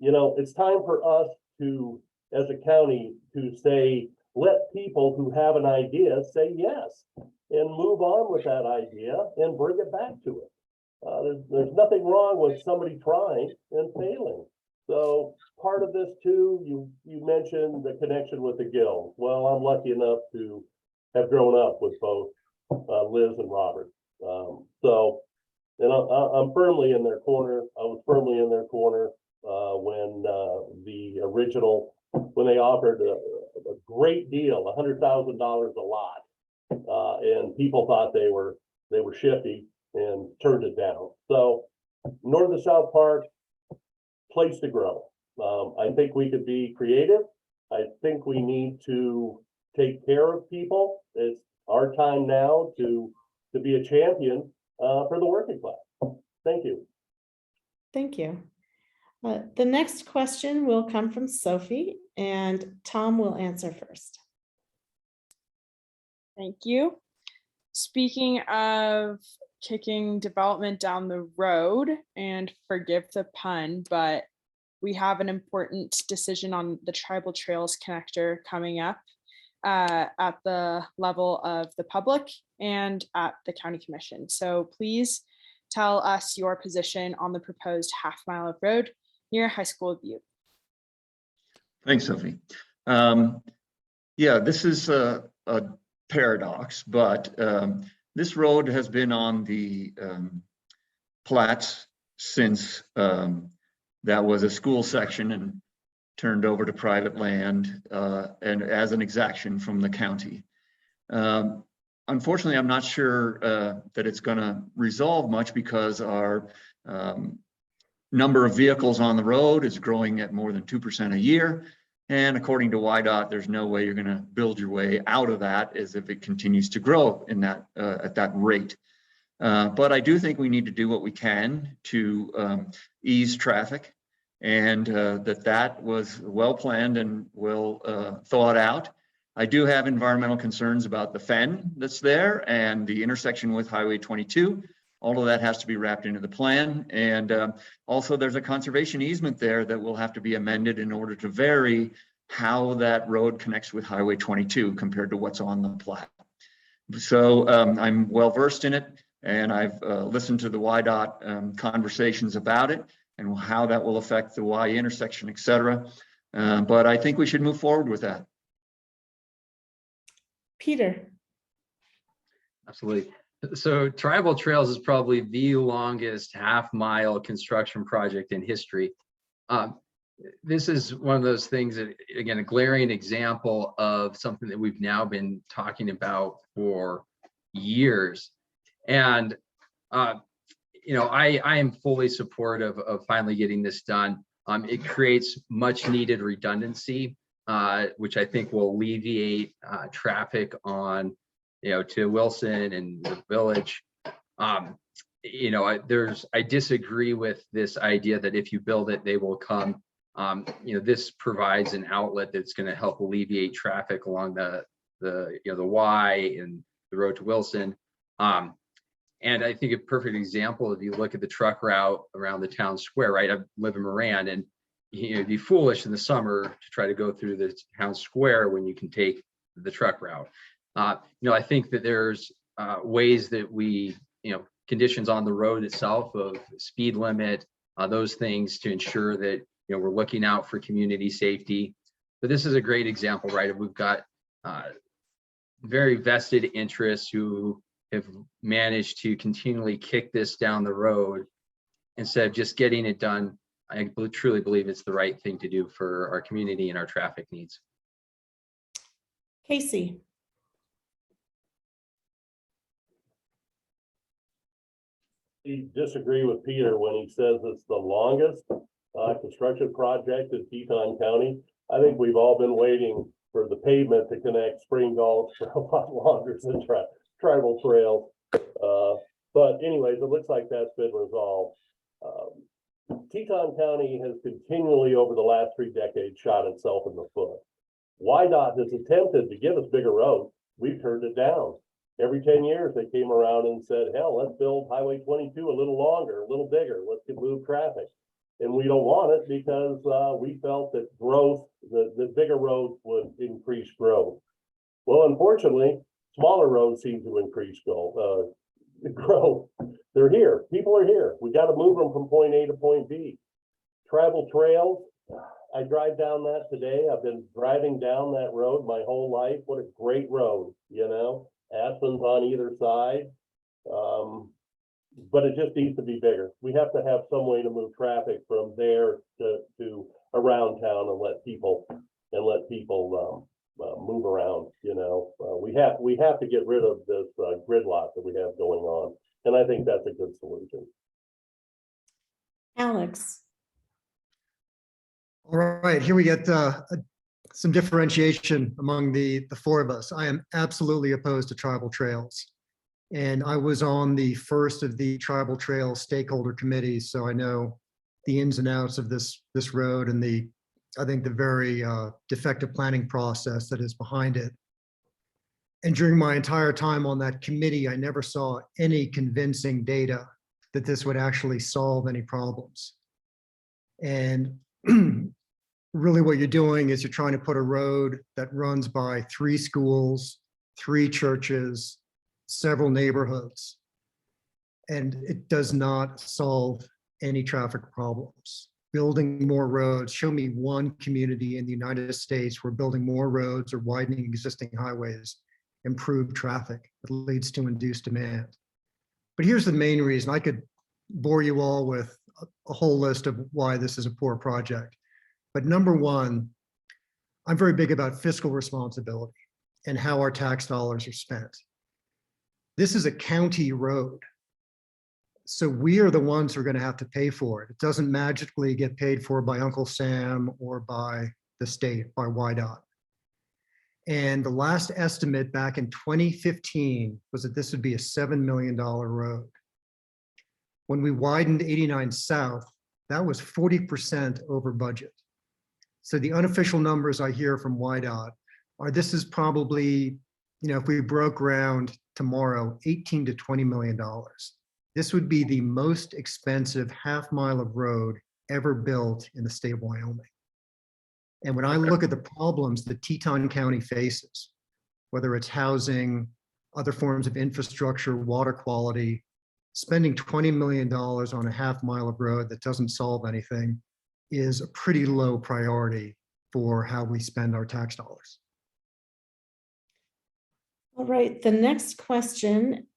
[SPEAKER 9] You know, it's time for us to, as a county, to say, let people who have an idea say yes and move on with that idea and bring it back to it. There's nothing wrong with somebody trying and failing. So part of this too, you mentioned the connection with the Gills. Well, I'm lucky enough to have grown up with both Liz and Robert. So, and I'm firmly in their corner. I was firmly in their corner when the original, when they offered a great deal, $100,000 a lot, and people thought they were shifty and turned it down. So North to South Park, place to grow. I think we could be creative. I think we need to take care of people. It's our time now to be a champion for the working class. Thank you.
[SPEAKER 1] Thank you. The next question will come from Sophie, and Tom will answer first.
[SPEAKER 11] Thank you. Speaking of kicking development down the road, and forgive the pun, but we have an important decision on the Tribal Trails Connector coming up at the level of the public and at the County Commission. So please tell us your position on the proposed half-mile of road near High School of Butte.
[SPEAKER 7] Thanks, Sophie. Yeah, this is a paradox, but this road has been on the plats since that was a school section and turned over to private land and as an exaction from the county. Unfortunately, I'm not sure that it's going to resolve much because our number of vehicles on the road is growing at more than 2% a year. And according to WYDOT, there's no way you're going to build your way out of that as if it continues to grow in that at that rate. But I do think we need to do what we can to ease traffic, and that was well planned and well thought out. I do have environmental concerns about the fen that's there and the intersection with Highway 22. All of that has to be wrapped into the plan. And also there's a conservation easement there that will have to be amended in order to vary how that road connects with Highway 22 compared to what's on the plat. So I'm well versed in it, and I've listened to the WYDOT conversations about it and how that will affect the Y intersection, et cetera. But I think we should move forward with that.
[SPEAKER 1] Peter.
[SPEAKER 8] Absolutely. So Tribal Trails is probably the longest half-mile construction project in history. This is one of those things that, again, a glaring example of something that we've now been talking about for years. And, you know, I am fully supportive of finally getting this done. It creates much needed redundancy, which I think will alleviate traffic on, you know, to Wilson and the village. You know, I disagree with this idea that if you build it, they will come. You know, this provides an outlet that's going to help alleviate traffic along the Y and the road to Wilson. And I think a perfect example, if you look at the truck route around the town square, right? I live in Moran, and you know, it'd be foolish in the summer to try to go through the town square when you can take the truck route. You know, I think that there's ways that we, you know, conditions on the road itself of speed limit, those things to ensure that, you know, we're looking out for community safety. But this is a great example, right? We've got very vested interests who have managed to continually kick this down the road instead of just getting it done. I truly believe it's the right thing to do for our community and our traffic needs.
[SPEAKER 1] Casey.
[SPEAKER 9] Disagree with Peter when he says it's the longest construction project in Teton County. I think we've all been waiting for the pavement to connect Spring Gulch for a lot longer than Tribal Trails. But anyways, it looks like that's been resolved. Teton County has continually over the last 3 decades shot itself in the foot. WYDOT has attempted to give us bigger roads. We've turned it down. Every 10 years, they came around and said, hell, let's build Highway 22 a little longer, a little bigger. Let's get move traffic. And we don't want it because we felt that growth, the bigger roads would increase growth. Well, unfortunately, smaller roads seem to increase growth. They're here. People are here. We got to move them from point A to point B. Travel trails. I drive down that today. I've been driving down that road my whole life. What a great road, you know. Aspens on either side, but it just needs to be bigger. We have to have some way to move traffic from there to around town and let people move around. You know, we have to get rid of this gridlock that we have going on, and I think that's a good solution.
[SPEAKER 1] Alex.
[SPEAKER 10] All right, here we get some differentiation among the 4 of us. I am absolutely opposed to tribal trails. And I was on the first of the tribal trail stakeholder committees, so I know the ins and outs of this road and I think the very defective planning process that is behind it. And during my entire time on that committee, I never saw any convincing data that this would actually solve any problems. And really what you're doing is you're trying to put a road that runs by 3 schools, 3 churches, several neighborhoods. And it does not solve any traffic problems. Building more roads, show me one community in the United States where building more roads or widening existing highways improve traffic that leads to induced demand. But here's the main reason. I could bore you all with a whole list of why this is a poor project. But number one, I'm very big about fiscal responsibility and how our tax dollars are spent. This is a county road. So we are the ones who are going to have to pay for it. It doesn't magically get paid for by Uncle Sam or by the state, by WYDOT. And the last estimate back in 2015 was that this would be a $7 million road. When we widened 89 South, that was 40% over budget. So the unofficial numbers I hear from WYDOT are this is probably, if we broke ground tomorrow, $18 to $20 million. This would be the most expensive half mile of road ever built in the state of Wyoming. And when I look at the problems that Teton County faces, whether it's housing, other forms of infrastructure, water quality, spending $20 million on a half mile of road that doesn't solve anything is a pretty low priority for how we spend our tax dollars.
[SPEAKER 1] All right, the next question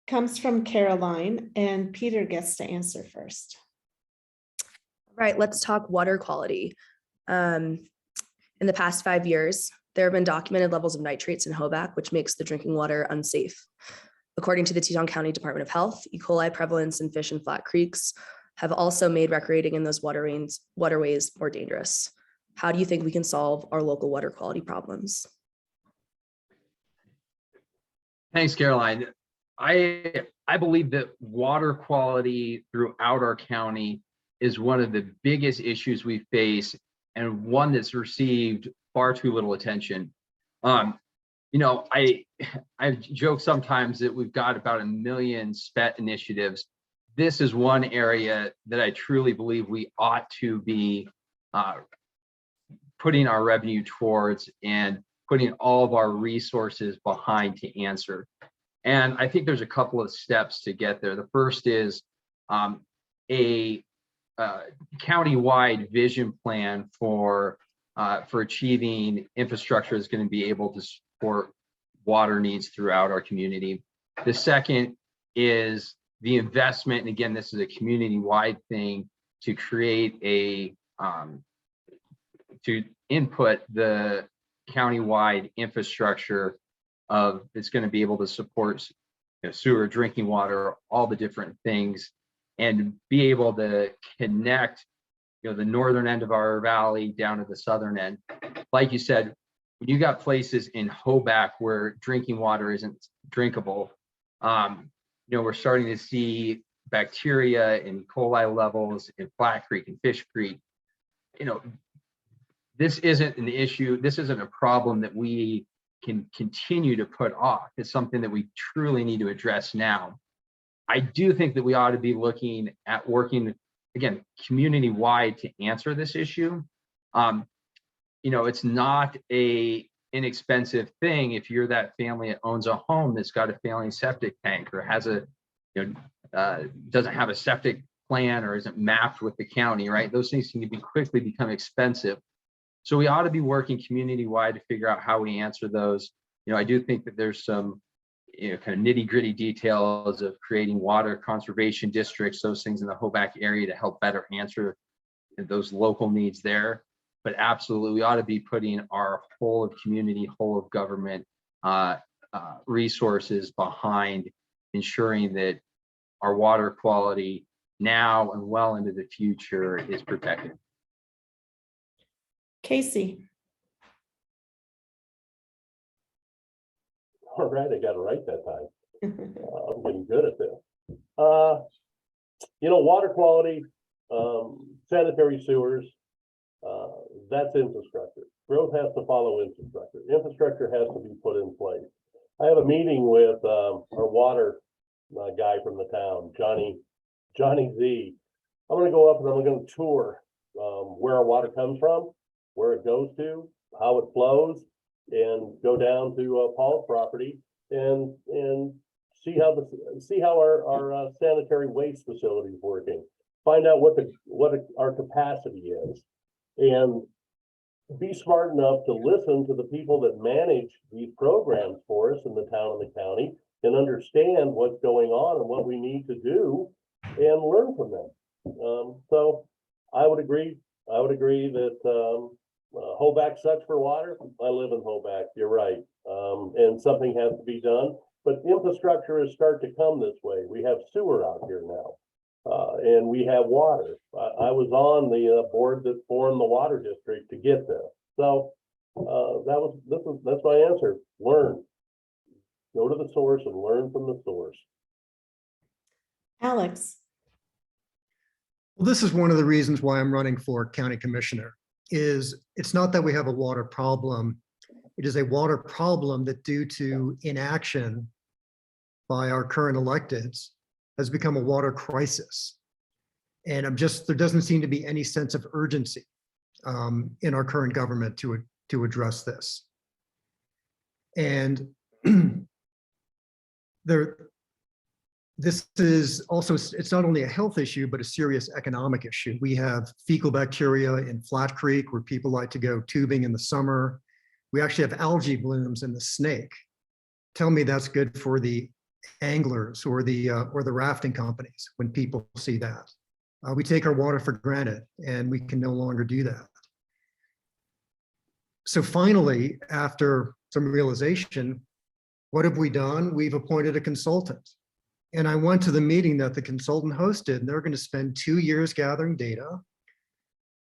[SPEAKER 1] comes from Caroline, and Peter gets to answer first.
[SPEAKER 12] Right, let's talk water quality. In the past 5 years, there have been documented levels of nitrates in Hoback, which makes the drinking water unsafe. According to the Teton County Department of Health, E. coli prevalence in fish and flat creeks have also made recreating in those waterways more dangerous. How do you think we can solve our local water quality problems?
[SPEAKER 8] Thanks, Caroline. I believe that water quality throughout our county is one of the biggest issues we face and one that's received far too little attention. I joke sometimes that we've got about 1 million SPET initiatives. This is one area that I truly believe we ought to be putting our revenue towards and putting all of our resources behind to answer. And I think there's a couple of steps to get there. The first is a county-wide vision plan for achieving infrastructure that's going to be able to support water needs throughout our community. The second is the investment, and again, this is a community-wide thing, to create to input the county-wide infrastructure of it's going to be able to support sewer, drinking water, all the different things, and be able to connect the northern end of our valley down to the southern end. Like you said, when you got places in Hoback where drinking water isn't drinkable, we're starting to see bacteria and E. coli levels in Flat Creek and Fish Creek. This isn't an issue. This isn't a problem that we can continue to put off. It's something that we truly need to address now. I do think that we ought to be looking at working, again, community-wide to answer this issue. It's not a inexpensive thing if you're that family that owns a home that's got a failing septic tank or has doesn't have a septic plan or isn't mapped with the county, right? Those things can quickly become expensive. So we ought to be working community-wide to figure out how we answer those. I do think that there's some kind of nitty-gritty details of creating water conservation districts, those things in the Hoback area to help better answer those local needs there. But absolutely, we ought to be putting our whole of community, whole of government resources behind ensuring that our water quality now and well into the future is protected.
[SPEAKER 1] Casey.
[SPEAKER 9] All right, I got it right that time. I'm getting good at this. Water quality, sanitary sewers, that's infrastructure. Growth has to follow infrastructure. Infrastructure has to be put in place. I have a meeting with our water guy from the town, Johnny Z. I'm going to go up and I'm going to tour where our water comes from, where it goes to, how it flows, and go down to Paul's property and see how our sanitary waste facility is working. Find out what our capacity is, and be smart enough to listen to the people that manage these programs for us in the town and the county, and understand what's going on and what we need to do, and learn from them. So I would agree that Hoback sucks for water. I live in Hoback, you're right. And something has to be done, but infrastructure is starting to come this way. We have sewer out here now. And we have water. I was on the board that formed the water district to get this. So that's my answer. Learn. Go to the source and learn from the source.
[SPEAKER 1] Alex.
[SPEAKER 10] Well, this is one of the reasons why I'm running for county commissioner. It's not that we have a water problem. It is a water problem that, due to inaction by our current electeds, has become a water crisis. And there doesn't seem to be any sense of urgency in our current government to address this. And this is also, it's not only a health issue, but a serious economic issue. We have fecal bacteria in Flat Creek where people like to go tubing in the summer. We actually have algae blooms in the Snake. Tell me that's good for the anglers or the rafting companies when people see that. We take our water for granted, and we can no longer do that. So finally, after some realization, what have we done? We've appointed a consultant. And I went to the meeting that the consultant hosted, and they're going to spend 2 years gathering data.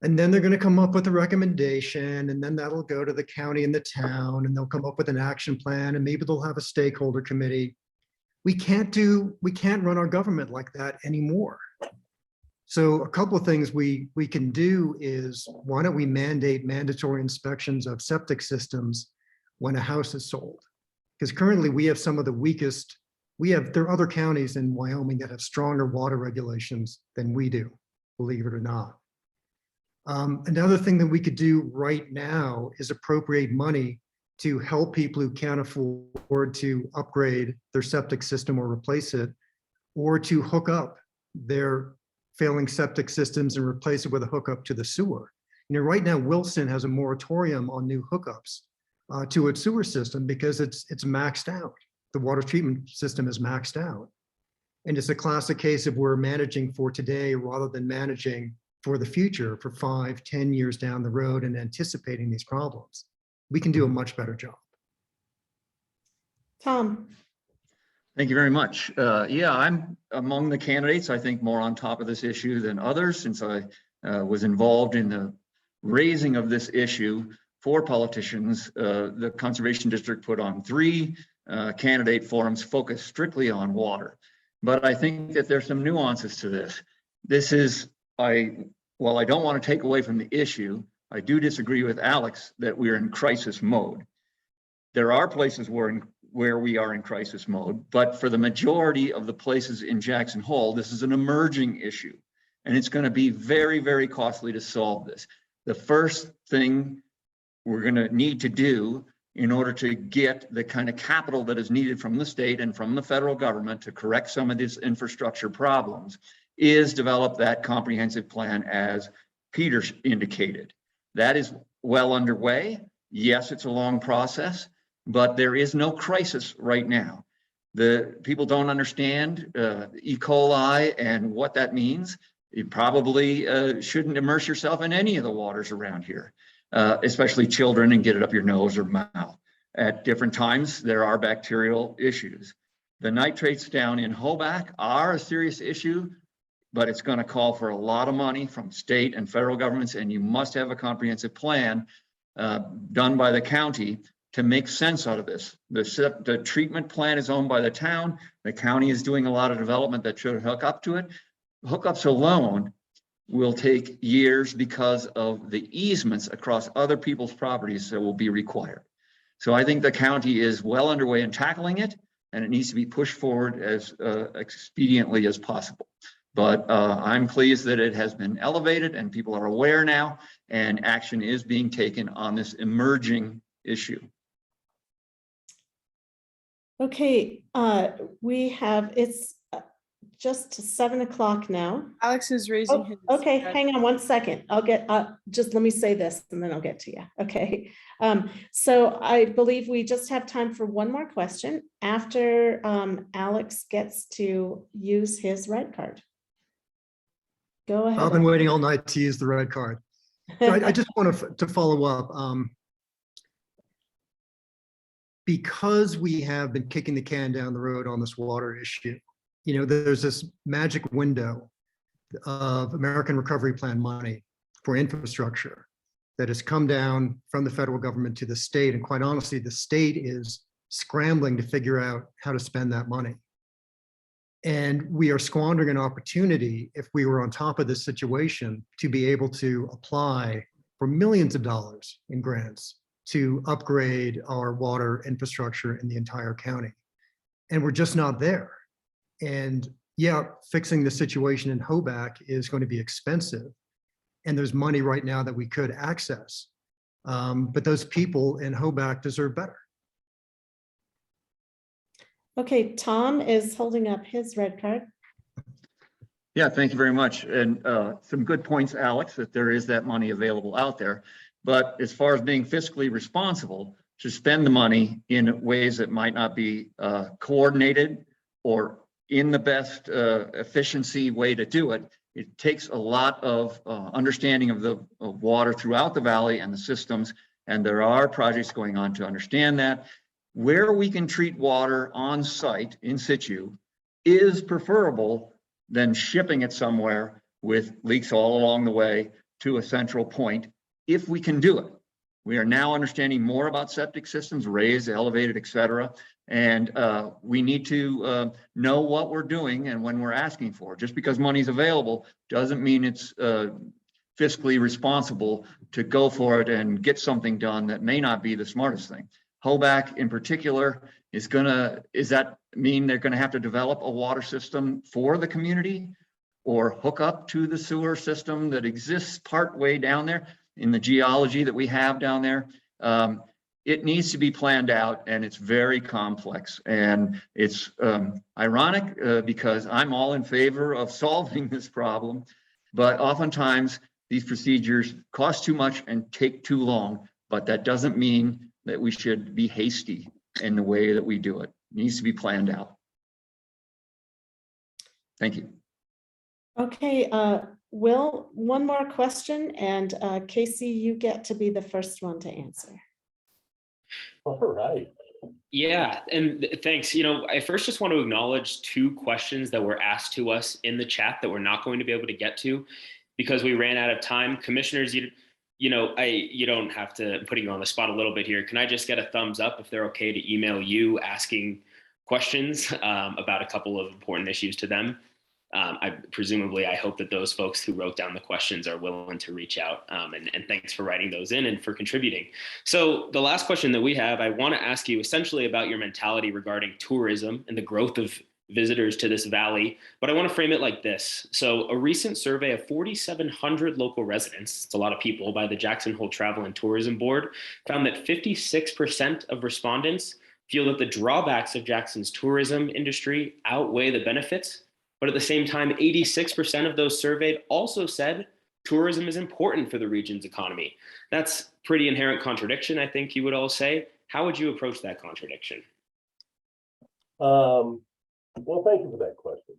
[SPEAKER 10] And then they're going to come up with a recommendation, and then that'll go to the county and the town, and they'll come up with an action plan, and maybe they'll have a stakeholder committee. We can't run our government like that anymore. So a couple of things we can do is, why don't we mandate mandatory inspections of septic systems when a house is sold? Because currently we have some of the weakest, there are other counties in Wyoming that have stronger water regulations than we do, believe it or not. Another thing that we could do right now is appropriate money to help people who can't afford to upgrade their septic system or replace it, or to hook up their failing septic systems and replace it with a hookup to the sewer. You know, right now, Wilson has a moratorium on new hookups to its sewer system because it's maxed out. The water treatment system is maxed out. And it's a classic case of we're managing for today rather than managing for the future, for 5, 10 years down the road and anticipating these problems. We can do a much better job.
[SPEAKER 1] Tom.
[SPEAKER 7] Thank you very much. Yeah, I'm among the candidates, I think, more on top of this issue than others, since I was involved in the raising of this issue for politicians. The Conservation District put on 3 candidate forums focused strictly on water. But I think that there's some nuances to this. This is, while I don't want to take away from the issue, I do disagree with Alex that we're in crisis mode. There are places where we are in crisis mode, but for the majority of the places in Jackson Hole, this is an emerging issue, and it's going to be very, very costly to solve this. The first thing we're going to need to do in order to get the kind of capital that is needed from the state and from the federal government to correct some of these infrastructure problems is develop that comprehensive plan as Peter indicated. That is well underway. Yes, it's a long process, but there is no crisis right now. The people don't understand E. coli and what that means. You probably shouldn't immerse yourself in any of the waters around here, especially children, and get it up your nose or mouth. At different times, there are bacterial issues. The nitrates down in Hoback are a serious issue, but it's going to call for a lot of money from state and federal governments, and you must have a comprehensive plan done by the county to make sense out of this. The treatment plant is owned by the town. The county is doing a lot of development that should hook up to it. Hookups alone, will take years because of the easements across other people's properties that will be required. So I think the county is well underway in tackling it, and it needs to be pushed forward as expediently as possible. But I'm pleased that it has been elevated and people are aware now, and action is being taken on this emerging issue.
[SPEAKER 1] Okay, it's just 7 o'clock now.
[SPEAKER 11] Alex is raising his.
[SPEAKER 1] Okay, hang on one second. I'll get, just let me say this and then I'll get to you. Okay. So I believe we just have time for one more question after Alex gets to use his red card. Go ahead.
[SPEAKER 10] I've been waiting all night to use the red card. I just want to follow up. Because we have been kicking the can down the road on this water issue, you know, there's this magic window of American Recovery Plan money for infrastructure that has come down from the federal government to the state. And quite honestly, the state is scrambling to figure out how to spend that money. And we are squandering an opportunity, if we were on top of this situation, to be able to apply for millions of dollars in grants to upgrade our water infrastructure in the entire county. And we're just not there. And yeah, fixing the situation in Hoback is going to be expensive. And there's money right now that we could access. But those people in Hoback deserve better.
[SPEAKER 1] Okay, Tom is holding up his red card.
[SPEAKER 7] Yeah, thank you very much. And some good points, Alex, that there is that money available out there. But as far as being fiscally responsible, to spend the money in ways that might not be coordinated or in the best efficiency way to do it, it takes a lot of understanding of the water throughout the valley and the systems. And there are projects going on to understand that. Where we can treat water on site in situ is preferable than shipping it somewhere with leaks all along the way to a central point, if we can do it. We are now understanding more about septic systems, raised, elevated, et cetera. And we need to know what we're doing and when we're asking for it. Just because money's available doesn't mean it's fiscally responsible to go for it and get something done that may not be the smartest thing. Hoback in particular does that mean they're going to have to develop a water system for the community or hook up to the sewer system that exists part way down there in the geology that we have down there? It needs to be planned out, and it's very complex. And it's ironic because I'm all in favor of solving this problem, but oftentimes these procedures cost too much and take too long, but that doesn't mean that we should be hasty in the way that we do it. It needs to be planned out. Thank you.
[SPEAKER 1] Okay, Will, one more question, and Casey, you get to be the first one to answer.
[SPEAKER 9] All right.
[SPEAKER 6] Yeah, and thanks. You know, I first just want to acknowledge two questions that were asked to us in the chat that we're not going to be able to get to because we ran out of time. Commissioners, you don't have to, I'm putting you on the spot a little bit here. Can I just get a thumbs up if they're okay to email you asking questions about a couple of important issues to them? I hope that those folks who wrote down the questions are willing to reach out, and thanks for writing those in and for contributing. So the last question that we have, I want to ask you essentially about your mentality regarding tourism and the growth of visitors to this valley, but I want to frame it like this. So a recent survey of 4,700 local residents, it's a lot of people, by the Jackson Hole Travel and Tourism Board, found that 56% of respondents feel that the drawbacks of Jackson's tourism industry outweigh the benefits. But at the same time, 86% of those surveyed also said tourism is important for the region's economy. That's pretty inherent contradiction, I think you would all say. How would you approach that contradiction?
[SPEAKER 9] Well, thank you for that question.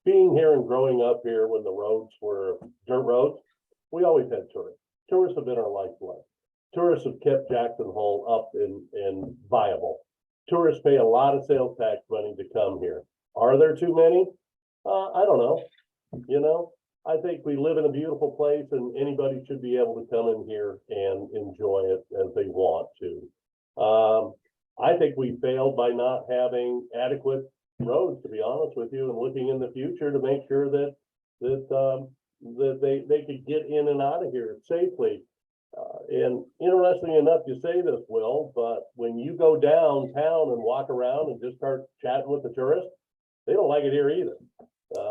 [SPEAKER 9] Being here and growing up here when the roads were dirt roads, we always had tourists. Tourists have been our lifeblood. Tourists have kept Jackson Hole up and viable. Tourists pay a lot of sales tax money to come here. Are there too many? I don't know. You know, I think we live in a beautiful place and anybody should be able to come in here and enjoy it as they want to. I think we failed by not having adequate roads, to be honest with you, and looking in the future to make sure that they could get in and out of here safely. And interesting enough, you say this, Will, but when you go downtown and walk around and just start chatting with the tourists, they don't like it here either.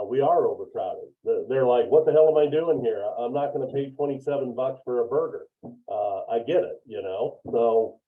[SPEAKER 9] We are overcrowded. They're like, what the hell am I doing here? I'm not going to pay $27 for a burger. I get it, you know, so,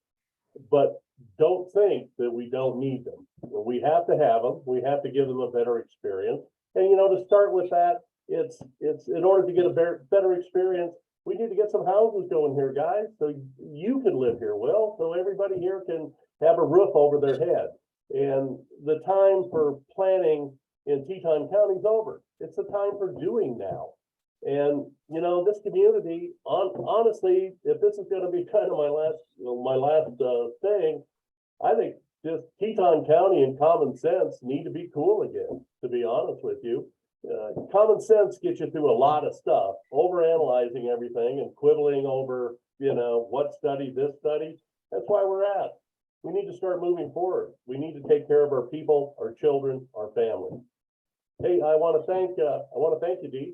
[SPEAKER 9] but don't think that we don't need them. We have to have them. We have to give them a better experience. And, you know, to start with that, it's in order to get a better experience, we need to get some houses going here, guys, so you can live here, Will, so everybody here can have a roof over their head. And the time for planning in Teton County is over. It's the time for doing now. And, you know, this community, honestly, if this is going to be kind of my last thing, I think just Teton County and common sense need to be cool again, to be honest with you. Common sense gets you through a lot of stuff, overanalyzing everything and quibbling over, you know, what study, this study. That's why we're at. We need to start moving forward. We need to take care of our people, our children, our families. Hey, I want to thank you, Dee,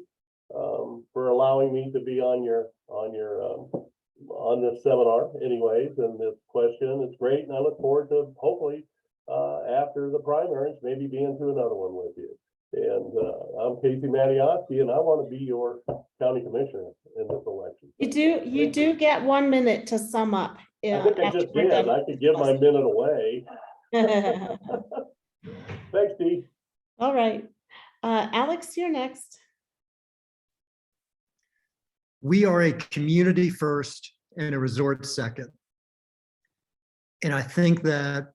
[SPEAKER 9] for allowing me to be on this seminar anyways, and this question. It's great, and I look forward to hopefully after the primaries, maybe being to another one with you. And I'm Casey Mattiosky, and I want to be your county commissioner in this election.
[SPEAKER 1] You do get 1 minute to sum up.
[SPEAKER 9] I think I just did. I could give my minute away. Thanks, Dee.
[SPEAKER 1] All right. Alex, you're next.
[SPEAKER 10] We are a community first and a resort second. And I think that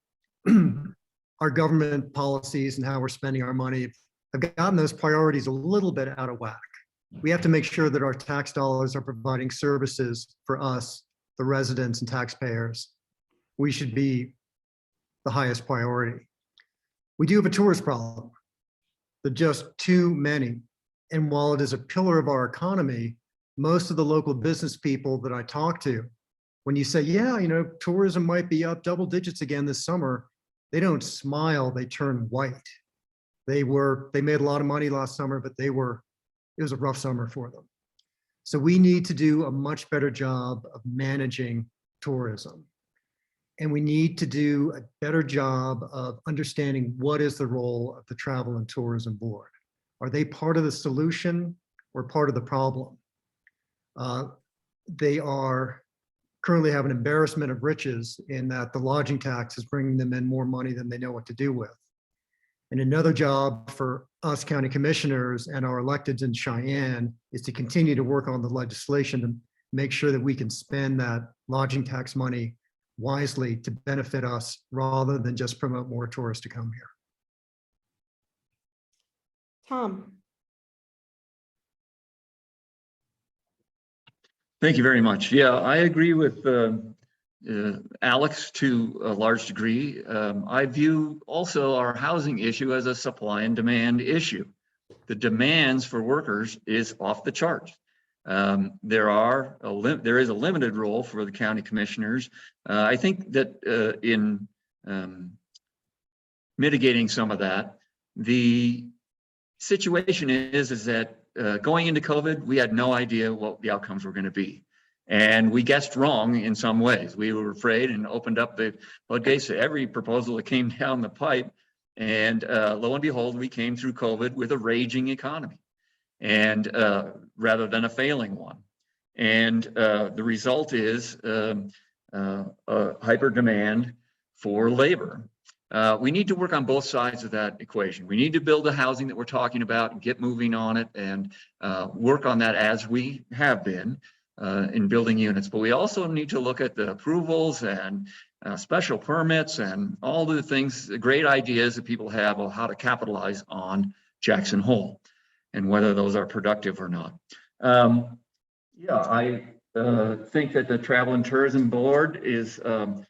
[SPEAKER 10] our government policies and how we're spending our money have gotten those priorities a little bit out of whack. We have to make sure that our tax dollars are providing services for us, the residents and taxpayers. We should be the highest priority. We do have a tourist problem. There are just too many. And while it is a pillar of our economy, most of the local business people that I talk to, when you say, yeah, you know, tourism might be up double digits again this summer, they don't smile, they turn white. They made a lot of money last summer, but it was a rough summer for them. So we need to do a much better job of managing tourism. And we need to do a better job of understanding what is the role of the Travel and Tourism Board. Are they part of the solution or part of the problem? They are currently have an embarrassment of riches in that the lodging tax is bringing them in more money than they know what to do with. And another job for us county commissioners and our electeds in Cheyenne is to continue to work on the legislation to make sure that we can spend that lodging tax money wisely to benefit us rather than just promote more tourists to come here.
[SPEAKER 1] Tom.
[SPEAKER 7] Thank you very much. Yeah, I agree with Alex to a large degree. I view also our housing issue as a supply and demand issue. The demands for workers is off the charts. There is a limited role for the county commissioners. I think that in mitigating some of that, the situation is that going into COVID, we had no idea what the outcomes were going to be. And we guessed wrong in some ways. We were afraid and opened up the floodgates to every proposal that came down the pipe. And lo and behold, we came through COVID with a raging economy, and rather than a failing one. And the result is a hyper demand for labor. We need to work on both sides of that equation. We need to build the housing that we're talking about and get moving on it and work on that as we have been in building units. But we also need to look at the approvals and special permits and all the things, the great ideas that people have of how to capitalize on Jackson Hole and whether those are productive or not. I think that the Travel and Tourism Board is and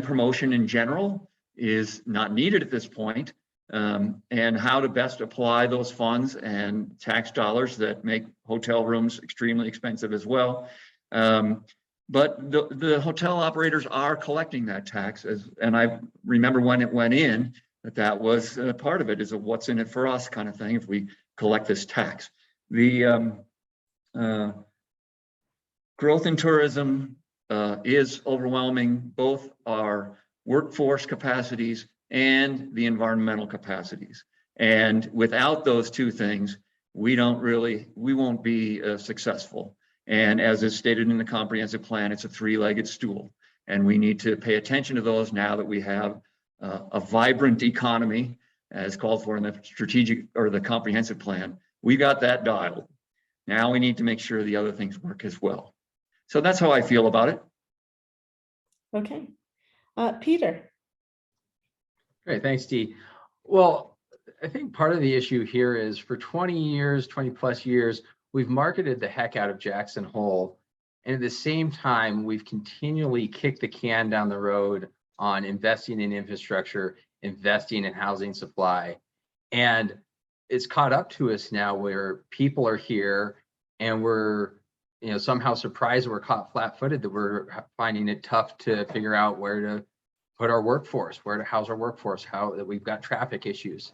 [SPEAKER 7] promotion in general is not needed at this point, and how to best apply those funds and tax dollars that make hotel rooms extremely expensive as well. But the hotel operators are collecting that tax, and I remember when it went in, that was part of it, is a what's in it for us kind of thing if we collect this tax. The growth in tourism is overwhelming both our workforce capacities and the environmental capacities. And without those two things, we won't be successful. And as is stated in the comprehensive plan, it's a three-legged stool. And we need to pay attention to those now that we have a vibrant economy as called for in the strategic or the comprehensive plan. We got that dialed. Now we need to make sure the other things work as well. So that's how I feel about it.
[SPEAKER 1] Okay. Peter.
[SPEAKER 8] Great, thanks, Dee. Well, I think part of the issue here is for 20 years, 20 plus years, we've marketed the heck out of Jackson Hole. And at the same time, we've continually kicked the can down the road on investing in infrastructure, investing in housing supply. And it's caught up to us now where people are here and we're somehow surprised we're caught flat-footed, that we're finding it tough to figure out where to put our workforce, where to house our workforce, how that we've got traffic issues.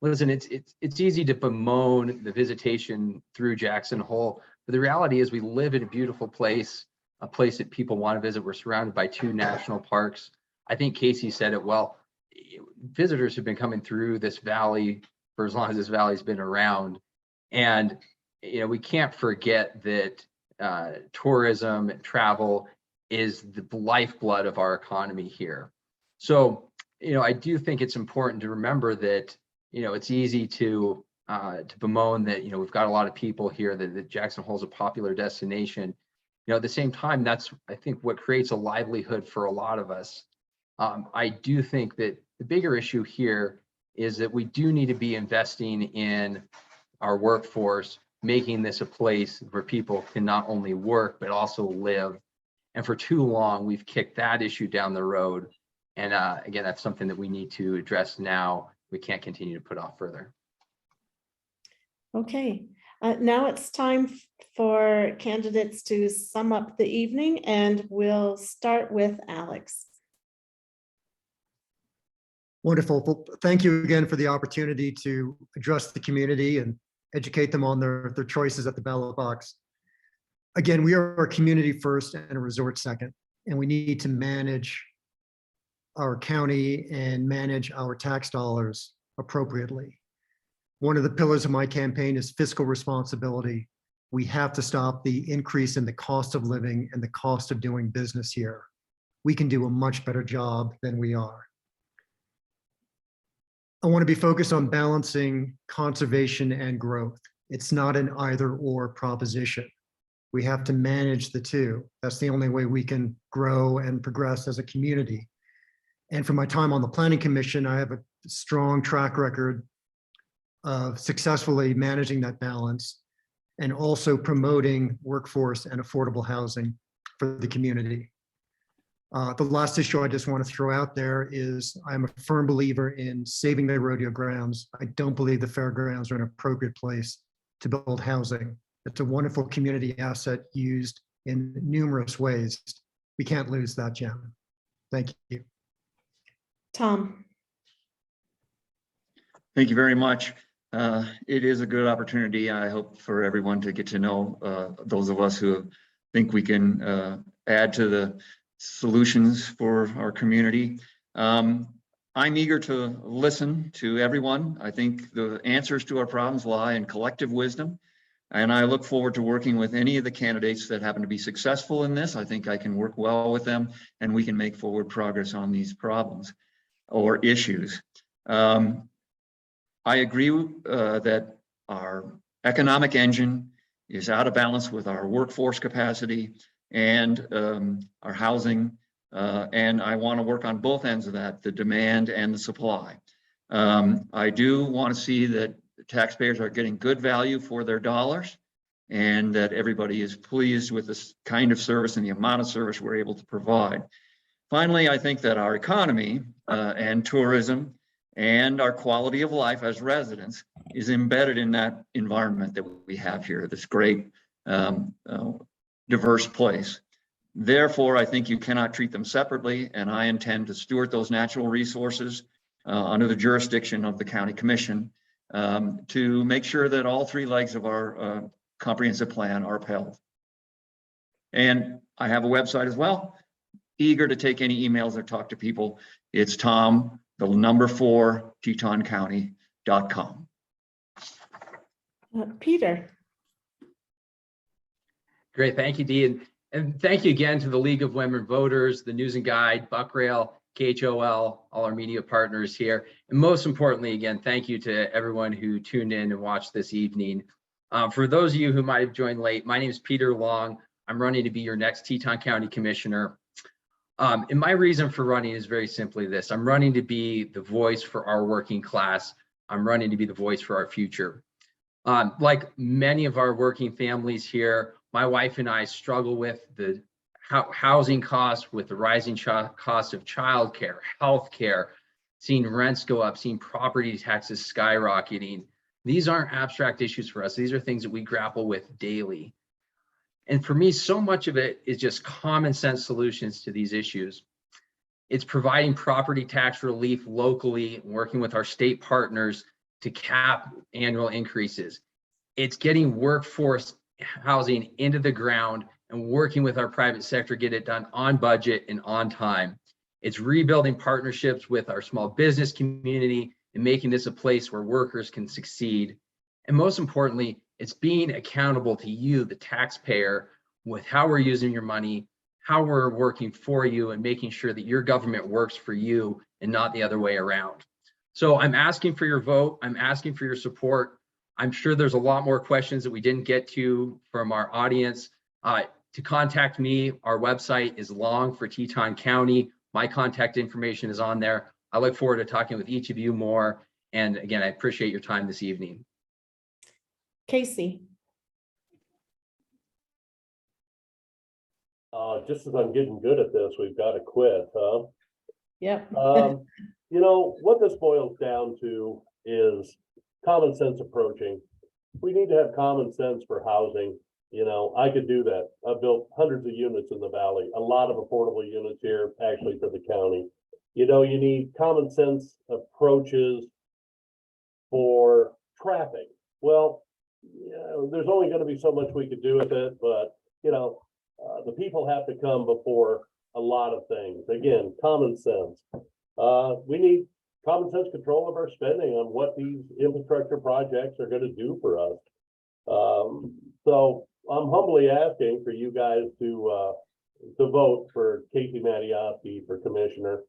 [SPEAKER 8] Listen, it's easy to bemoan the visitation through Jackson Hole, but the reality is we live in a beautiful place, a place that people want to visit. We're surrounded by 2 national parks. I think Casey said it well. Visitors have been coming through this valley for as long as this valley's been around. And we can't forget that tourism and travel is the lifeblood of our economy here. So, I do think it's important to remember that, it's easy to bemoan that, we've got a lot of people here, that Jackson Hole is a popular destination. At the same time, that's, I think, what creates a livelihood for a lot of us. I do think that the bigger issue here is that we do need to be investing in our workforce, making this a place where people can not only work, but also live. And for too long, we've kicked that issue down the road. And again, that's something that we need to address now. We can't continue to put off further.
[SPEAKER 1] Okay, now it's time for candidates to sum up the evening, and we'll start with Alex.
[SPEAKER 10] Wonderful. Well, thank you again for the opportunity to address the community and educate them on their choices at the ballot box. Again, we are a community first and a resort second, and we need to manage our county and manage our tax dollars appropriately. One of the pillars of my campaign is fiscal responsibility. We have to stop the increase in the cost of living and the cost of doing business here. We can do a much better job than we are. I want to be focused on balancing conservation and growth. It's not an either-or proposition. We have to manage the two. That's the only way we can grow and progress as a community. And from my time on the Planning Commission, I have a strong track record of successfully managing that balance and also promoting workforce and affordable housing for the community. The last issue I just want to throw out there is I'm a firm believer in saving the rodeo grounds. I don't believe the fairgrounds are an appropriate place to build housing. It's a wonderful community asset used in numerous ways. We can't lose that gem. Thank you.
[SPEAKER 1] Tom.
[SPEAKER 7] Thank you very much. It is a good opportunity, I hope, for everyone to get to know those of us who think we can add to the solutions for our community. I'm eager to listen to everyone. I think the answers to our problems lie in collective wisdom, and I look forward to working with any of the candidates that happen to be successful in this. I think I can work well with them, and we can make forward progress on these problems or issues. I agree that our economic engine is out of balance with our workforce capacity and our housing, and I want to work on both ends of that, the demand and the supply. I do want to see that taxpayers are getting good value for their dollars and that everybody is pleased with this kind of service and the amount of service we're able to provide. Finally, I think that our economy and tourism and our quality of life as residents is embedded in that environment that we have here, this great diverse place. Therefore, I think you cannot treat them separately, and I intend to steward those natural resources under the jurisdiction of the county commission to make sure that all three legs of our comprehensive plan are upheld. And I have a website as well. Eager to take any emails or talk to people. It's Tom, the number 4, TetonCounty.com.
[SPEAKER 1] Peter.
[SPEAKER 8] Great, thank you, Dee. And thank you again to the League of Women Voters, the News and Guide, Buckrail, KHOL, all our media partners here. And most importantly, again, thank you to everyone who tuned in and watched this evening. For those of you who might have joined late, my name is Peter Long. I'm running to be your next Teton County Commissioner. And my reason for running is very simply this. I'm running to be the voice for our working class. I'm running to be the voice for our future. Like many of our working families here, my wife and I struggle with the housing costs, with the rising cost of childcare, healthcare, seeing rents go up, seeing property taxes skyrocketing. These aren't abstract issues for us. These are things that we grapple with daily. And for me, so much of it is just common sense solutions to these issues. It's providing property tax relief locally, working with our state partners to cap annual increases. It's getting workforce housing into the ground and working with our private sector, get it done on budget and on time. It's rebuilding partnerships with our small business community and making this a place where workers can succeed. And most importantly, it's being accountable to you, the taxpayer, with how we're using your money, how we're working for you, and making sure that your government works for you and not the other way around. So I'm asking for your vote. I'm asking for your support. I'm sure there's a lot more questions that we didn't get to from our audience. To contact me, our website is Long for Teton County. My contact information is on there. I look forward to talking with each of you more. And again, I appreciate your time this evening.
[SPEAKER 1] Casey.
[SPEAKER 9] Just as I'm getting good at this, we've got to quit, huh?
[SPEAKER 1] Yep.
[SPEAKER 9] You know, what this boils down to is common sense approaching. We need to have common sense for housing. You know, I could do that. I've built hundreds of units in the valley, a lot of affordable units here, actually, for the county. You know, you need common sense approaches for traffic. Well, yeah, there's only going to be so much we could do with it, but, you know, the people have to come before a lot of things. Again, common sense. We need common sense control of our spending on what these infrastructure projects are going to do for us. So I'm humbly asking for you guys to vote for Casey Mattiowski for commissioner,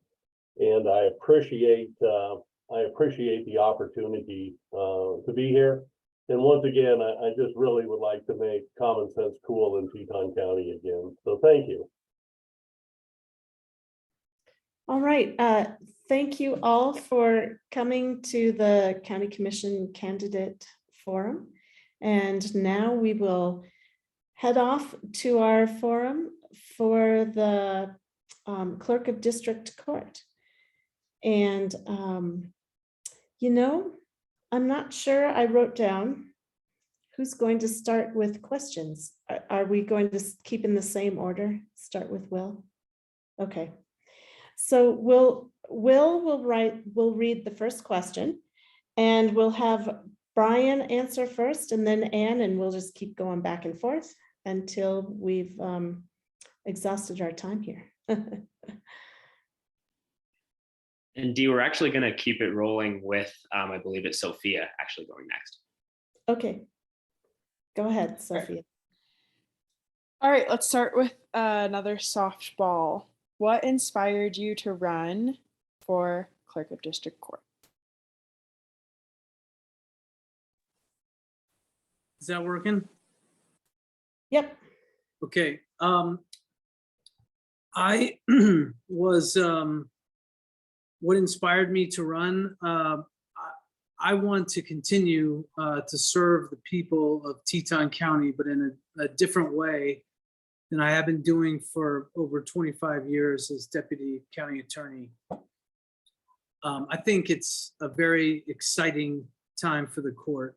[SPEAKER 9] and I appreciate the opportunity to be here. And once again, I just really would like to make common sense cool in Teton County again. So thank you.
[SPEAKER 1] All right. Thank you all for coming to the County Commission Candidate Forum. And now we will head off to our forum for the Clerk of District Court. And, you know, I'm not sure I wrote down who's going to start with questions. Are we going to keep in the same order? Start with Will? Okay. So Will will read the first question, and we'll have Brian answer first and then Ann, and we'll just keep going back and forth until we've exhausted our time here.
[SPEAKER 6] And Dee, we're actually going to keep it rolling with, I believe it's Sophia actually going next.
[SPEAKER 1] Okay, go ahead, Sophia.
[SPEAKER 11] All right, let's start with another softball. What inspired you to run for Clerk of District Court?
[SPEAKER 13] Is that working?
[SPEAKER 1] Yep.
[SPEAKER 13] Okay. I was, what inspired me to run? I want to continue to serve the people of Teton County, but in a different way than I have been doing for over 25 years as Deputy County Attorney. I think it's a very exciting time for the court.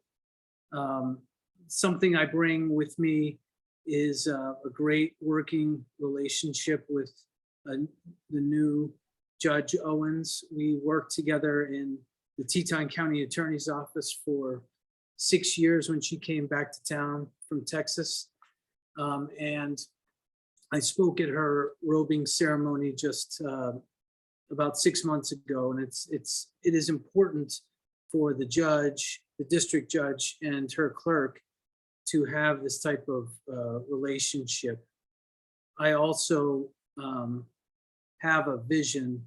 [SPEAKER 13] Something I bring with me is a great working relationship with the new Judge Owens. We worked together in the Teton County Attorney's Office for 6 years when she came back to town from Texas. And I spoke at her robing ceremony just about 6 months ago, and it is important for the judge, the district judge, and her clerk to have this type of relationship. I also have a vision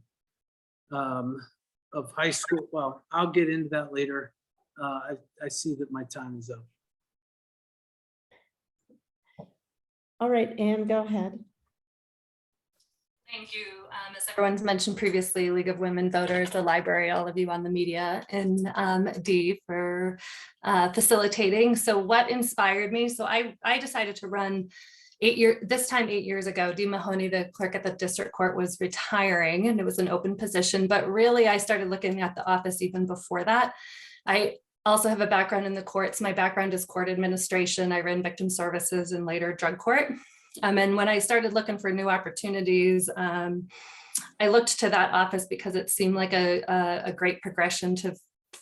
[SPEAKER 13] of high school. Well, I'll get into that later. I see that my time is up.
[SPEAKER 1] All right, Anne, go ahead.
[SPEAKER 14] Thank you. As everyone's mentioned previously, League of Women Voters, the library, all of you on the media, and Dee for facilitating. So what inspired me? So I decided to run 8 years ago. Dee Mahoney, the clerk at the district court, was retiring, and it was an open position. But really, I started looking at the office even before that. I also have a background in the courts. My background is court administration. I ran victim services and later drug court. And when I started looking for new opportunities, I looked to that office because it seemed like a great progression to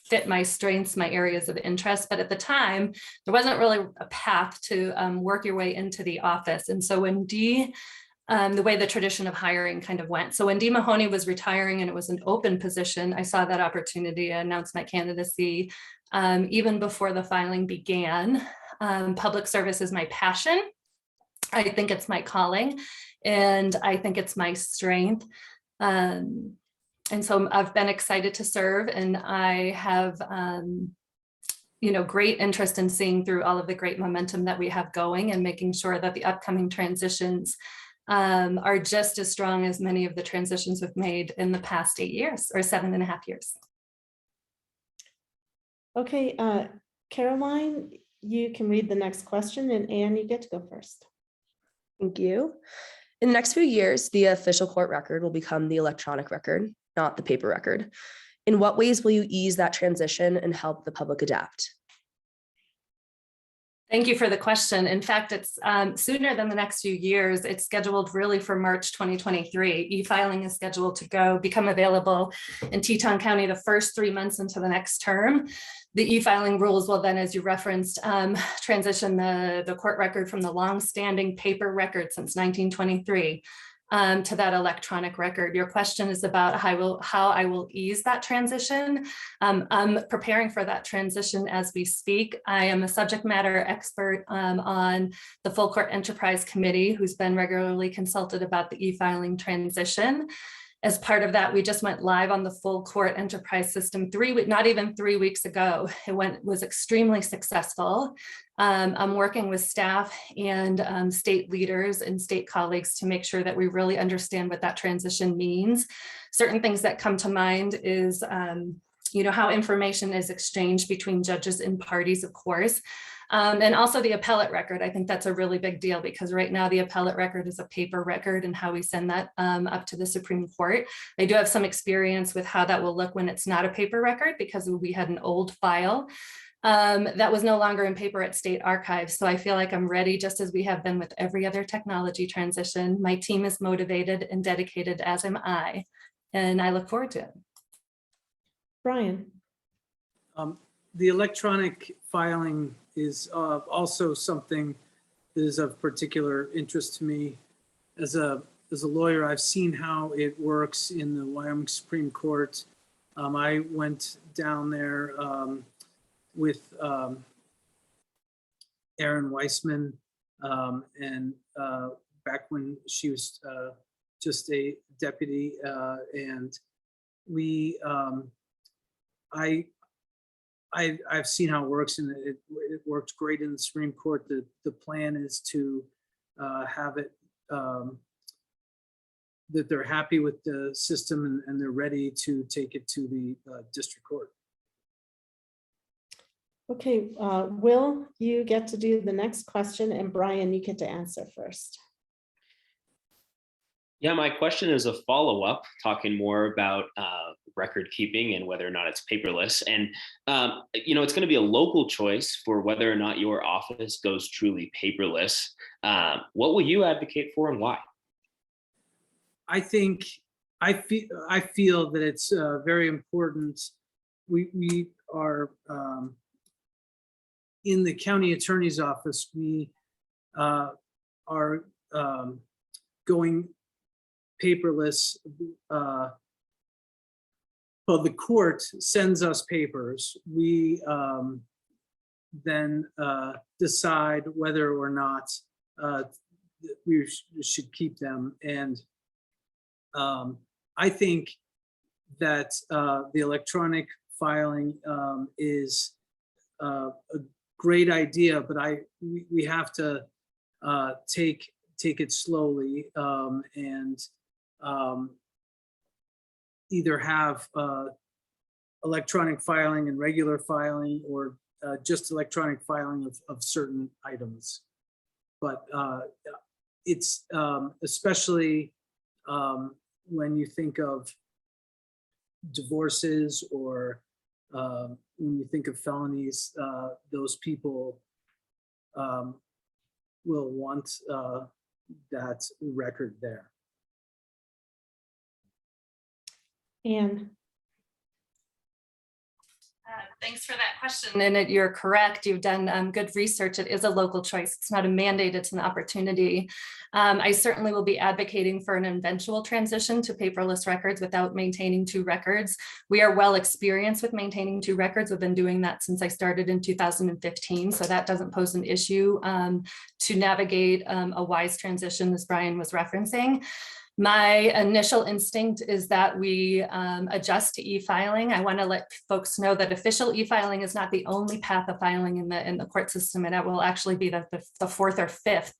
[SPEAKER 14] fit my strengths, my areas of interest. But at the time, there wasn't really a path to work your way into the office. And so when Dee, the way the tradition of hiring kind of went. So when Dee Mahoney was retiring and it was an open position, I saw that opportunity. I announced my candidacy even before the filing began. Public service is my passion. I think it's my calling, and I think it's my strength. And so I've been excited to serve, and I have, great interest in seeing through all of the great momentum that we have going and making sure that the upcoming transitions are just as strong as many of the transitions we've made in the past 8 years or 7.5 years.
[SPEAKER 1] Okay, Caroline, you can read the next question, and Anne, you get to go first.
[SPEAKER 12] Thank you. In the next few years, the official court record will become the electronic record, not the paper record. In what ways will you ease that transition and help the public adapt?
[SPEAKER 14] Thank you for the question. In fact, it's sooner than the next few years. It's scheduled really for March 2023. E-filing is scheduled to become available in Teton County the first 3 months into the next term. The e-filing rules will then, as you referenced, transition the court record from the long-standing paper record since 1923 to that electronic record. Your question is about how I will ease that transition. I'm preparing for that transition as we speak. I am a subject matter expert on the Full Court Enterprise Committee, who's been regularly consulted about the e-filing transition. As part of that, we just went live on the Full Court Enterprise System not even 3 weeks ago. It was extremely successful. I'm working with staff and state leaders and state colleagues to make sure that we really understand what that transition means. Certain things that come to mind is, how information is exchanged between judges and parties, of course. And also the appellate record. I think that's a really big deal because right now the appellate record is a paper record and how we send that up to the Supreme Court. I do have some experience with how that will look when it's not a paper record because we had an old file that was no longer in paper at state archives. So I feel like I'm ready, just as we have been with every other technology transition. My team is motivated and dedicated, as am I, and I look forward to it.
[SPEAKER 1] Brian.
[SPEAKER 13] The electronic filing is also something that is of particular interest to me. As a lawyer, I've seen how it works in the Wyoming Supreme Court. I went down there with Erin Weissman, and back when she was just a deputy, and I've seen how it works, and it worked great in the Supreme Court. The plan is to have it that they're happy with the system and they're ready to take it to the district court.
[SPEAKER 1] Okay, Will, you get to do the next question, and Brian, you get to answer first.
[SPEAKER 6] Yeah, my question is a follow-up, talking more about record keeping and whether or not it's paperless. And, it's going to be a local choice for whether or not your office goes truly paperless. What will you advocate for and why?
[SPEAKER 13] I think I feel that it's very important. We are in the county attorney's office. We are going paperless. Well, the court sends us papers. We then decide whether or not we should keep them. And I think that the electronic filing is a great idea, but we have to take it slowly and either have electronic filing and regular filing, or just electronic filing of certain items. But it's especially when you think of divorces or when you think of felonies, those people will want that record there.
[SPEAKER 1] Anne.
[SPEAKER 14] Thanks for that question. And you're correct. You've done good research. It is a local choice. It's not a mandate. It's an opportunity. I certainly will be advocating for an eventual transition to paperless records without maintaining two records. We are well experienced with maintaining two records. We've been doing that since I started in 2015. So that doesn't pose an issue to navigate a wise transition, as Brian was referencing. My initial instinct is that we adjust to e-filing. I want to let folks know that official e-filing is not the only path of filing in the court system, and it will actually be the fourth or fifth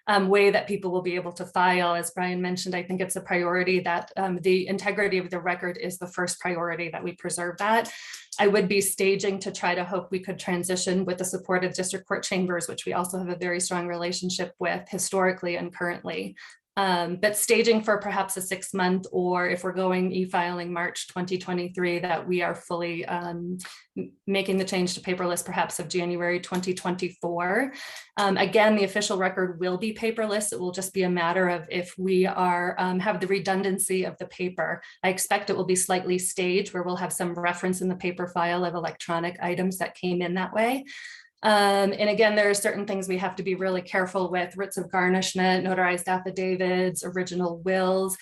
[SPEAKER 14] way that people will be able to file. As Brian mentioned, I think it's a priority that the integrity of the record is the first priority, that we preserve that. I would be staging to try to hope we could transition with the support of district court chambers, which we also have a very strong relationship with historically and currently. But staging for perhaps a 6-month, or if we're going e-filing March 2023, that we are fully making the change to paperless perhaps of January 2024. Again, the official record will be paperless. It will just be a matter of if we are have the redundancy of the paper. I expect it will be slightly staged, where we'll have some reference in the paper file of electronic items that came in that way. And again, there are certain things we have to be really careful with: writs of garnishment, notarized affidavits, original wills,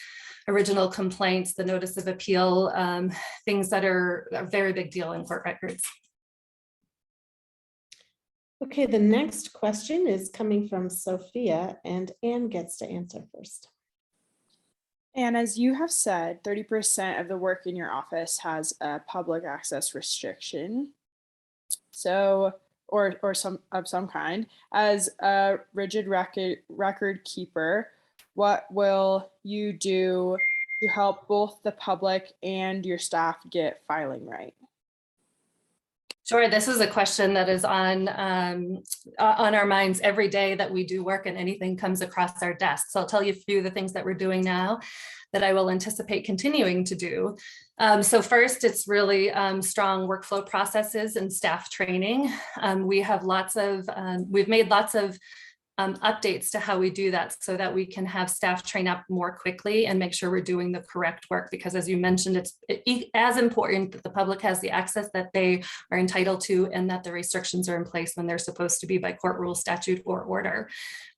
[SPEAKER 14] original complaints, the notice of appeal, things that are a very big deal in court records.
[SPEAKER 1] Okay, the next question is coming from Sophia, and Anne gets to answer first.
[SPEAKER 11] And as you have said, 30% of the work in your office has a public access restriction. So, or some of some kind. As a rigid record keeper, what will you do to help both the public and your staff get filing right?
[SPEAKER 14] Sure, this is a question that is on our minds every day that we do work and anything comes across our desks. So I'll tell you a few of the things that we're doing now that I will anticipate continuing to do. So first, it's really strong workflow processes and staff training. We have we've made lots of updates to how we do that, so that we can have staff train up more quickly and make sure we're doing the correct work. Because as you mentioned, it's as important that the public has the access that they are entitled to, and that the restrictions are in place when they're supposed to be by court rule, statute, or order.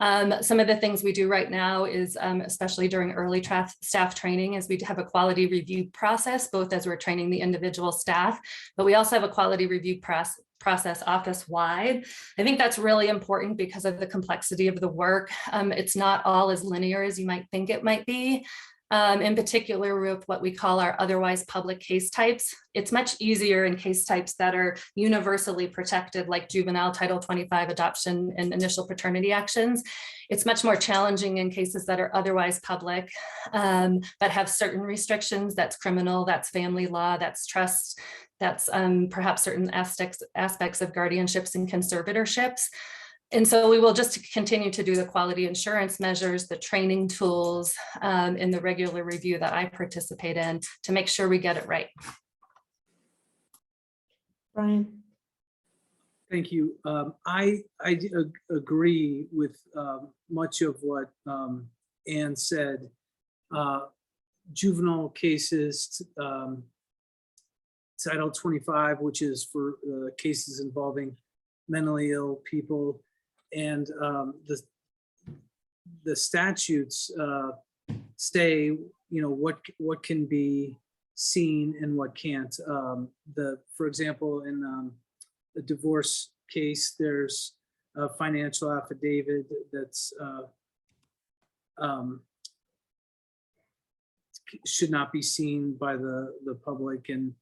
[SPEAKER 14] Some of the things we do right now is, especially during early staff training, is we have a quality review process, both as we're training the individual staff, but we also have a quality review process office-wide. I think that's really important because of the complexity of the work. It's not all as linear as you might think it might be. In particular, with what we call our otherwise public case types, it's much easier in case types that are universally protected, like juvenile, Title 25 adoption, and initial paternity actions. It's much more challenging in cases that are otherwise public, but have certain restrictions. That's criminal, that's family law, that's trust, that's perhaps certain aspects of guardianships and conservatorships. And so we will just continue to do the quality assurance measures, the training tools, and the regular review that I participate in to make sure we get it right.
[SPEAKER 1] Brian.
[SPEAKER 13] Thank you. I agree with much of what Anne said. juvenile cases, Title 25, which is for cases involving mentally ill people, and the statutes say, what can be seen and what can't. For example, in a divorce case, there's a financial affidavit that's should not be seen by the public. And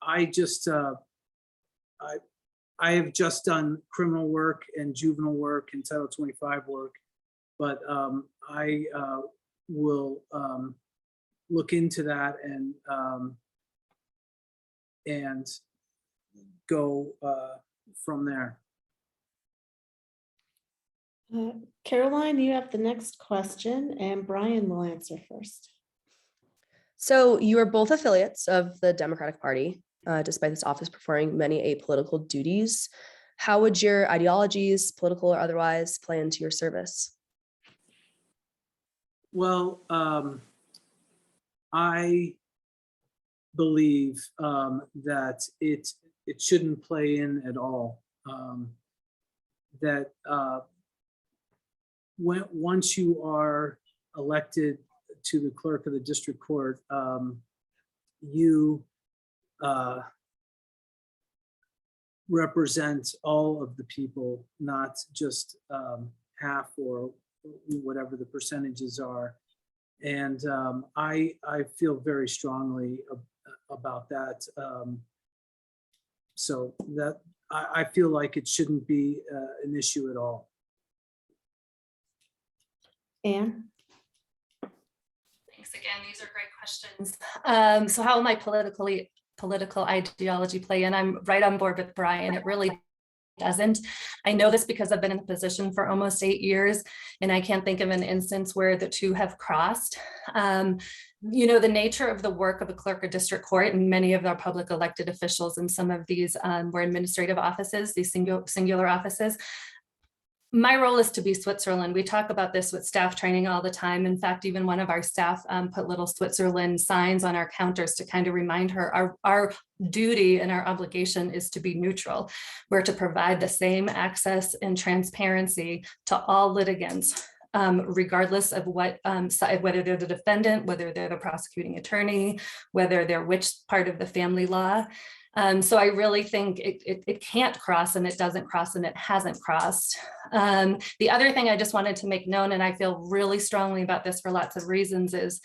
[SPEAKER 13] I have just done criminal work and juvenile work and Title 25 work, but I will look into that and go from there.
[SPEAKER 1] Caroline, you have the next question, and Brian will answer first.
[SPEAKER 12] So you are both affiliates of the Democratic Party, despite this office performing many apolitical duties. How would your ideologies, political or otherwise, play into your service?
[SPEAKER 13] Well, I believe that it shouldn't play in at all. That once you are elected to the Clerk of the District Court, you represent all of the people, not just half or whatever the percentages are. And I feel very strongly about that. So that I feel like it shouldn't be an issue at all.
[SPEAKER 1] Anne?
[SPEAKER 14] Thanks again. These are great questions. So how will my political ideology play in? I'm right on board with Brian. It really doesn't. I know this because I've been in the position for almost 8 years, and I can't think of an instance where the two have crossed. The nature of the work of a clerk of district court and many of our public elected officials in some of these were administrative offices, these singular offices. My role is to be Switzerland. We talk about this with staff training all the time. In fact, even one of our staff put little Switzerland signs on our counters to kind of remind her our duty and our obligation is to be neutral. We're to provide the same access and transparency to all litigants, regardless of what side, whether they're the defendant, whether they're the prosecuting attorney, whether they're which part of the family law. So I really think it can't cross, and it doesn't cross, and it hasn't crossed. The other thing I just wanted to make known, and I feel really strongly about this for lots of reasons, is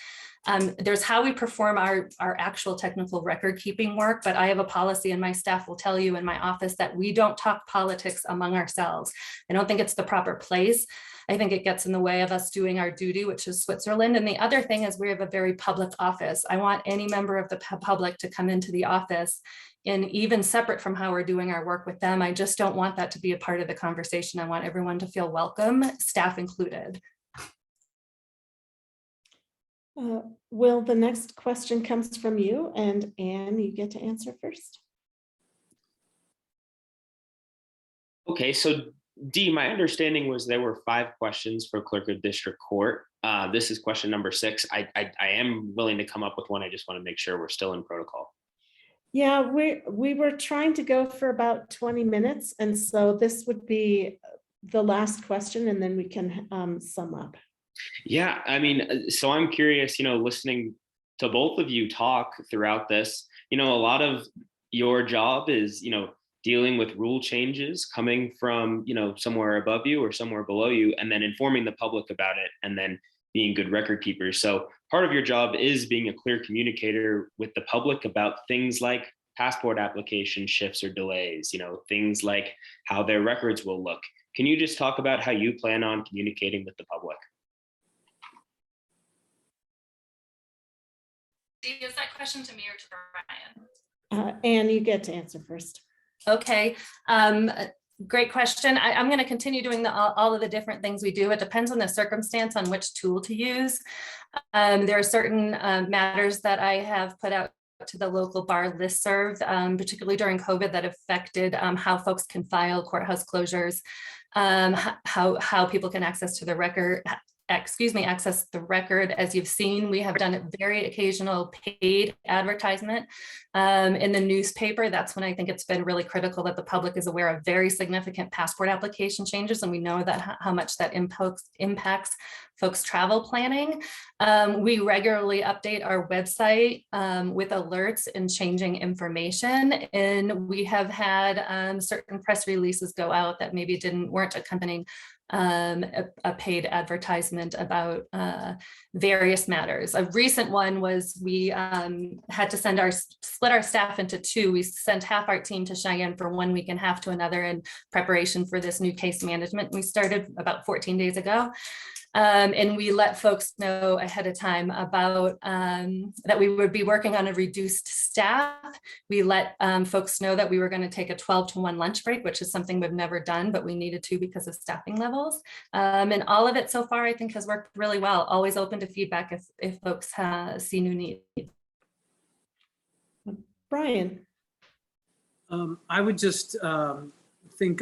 [SPEAKER 14] there's how we perform our actual technical record keeping work, but I have a policy, and my staff will tell you in my office, that we don't talk politics among ourselves. I don't think it's the proper place. I think it gets in the way of us doing our duty, which is Switzerland. And the other thing is we have a very public office. I want any member of the public to come into the office, and even separate from how we're doing our work with them, I just don't want that to be a part of the conversation. I want everyone to feel welcome, staff included.
[SPEAKER 1] Will, the next question comes from you, and Anne, you get to answer first.
[SPEAKER 6] Okay, so Dee, my understanding was there were 5 questions for Clerk of District Court. This is question number 6. I am willing to come up with one. I just want to make sure we're still in protocol.
[SPEAKER 1] Yeah, we were trying to go for about 20 minutes. And so this would be the last question, and then we can sum up.
[SPEAKER 6] Yeah, I mean, so I'm curious, listening to both of you talk throughout this, a lot of your job is, dealing with rule changes coming from, somewhere above you or somewhere below you, and then informing the public about it, and then being good record keepers. So part of your job is being a clear communicator with the public about things like passport application shifts or delays, things like how their records will look. Can you just talk about how you plan on communicating with the public?
[SPEAKER 14] Is that question to me or to Brian?
[SPEAKER 1] Anne, you get to answer first.
[SPEAKER 14] Okay. Great question. I'm going to continue doing all of the different things we do. It depends on the circumstance on which tool to use. There are certain matters that I have put out to the local bar listserv, particularly during COVID, that affected how folks can file courthouse closures, how people can access to the record, access the record. As you've seen, we have done a very occasional paid advertisement in the newspaper. That's when I think it's been really critical that the public is aware of very significant passport application changes, and we know that how much that impacts folks' travel planning. We regularly update our website with alerts and changing information, and we have had certain press releases go out that maybe weren't accompanying a paid advertisement about various matters. A recent one was we had to split our staff into two. We sent half our team to Cheyenne for 1 week and half to another in preparation for this new case management we started about 14 days ago. And we let folks know ahead of time about that we would be working on a reduced staff. We let folks know that we were going to take a 12-to-1 lunch break, which is something we've never done, but we needed to because of staffing levels. And all of it so far, I think, has worked really well. Always open to feedback if folks see new needs.
[SPEAKER 1] Brian.
[SPEAKER 13] I would just think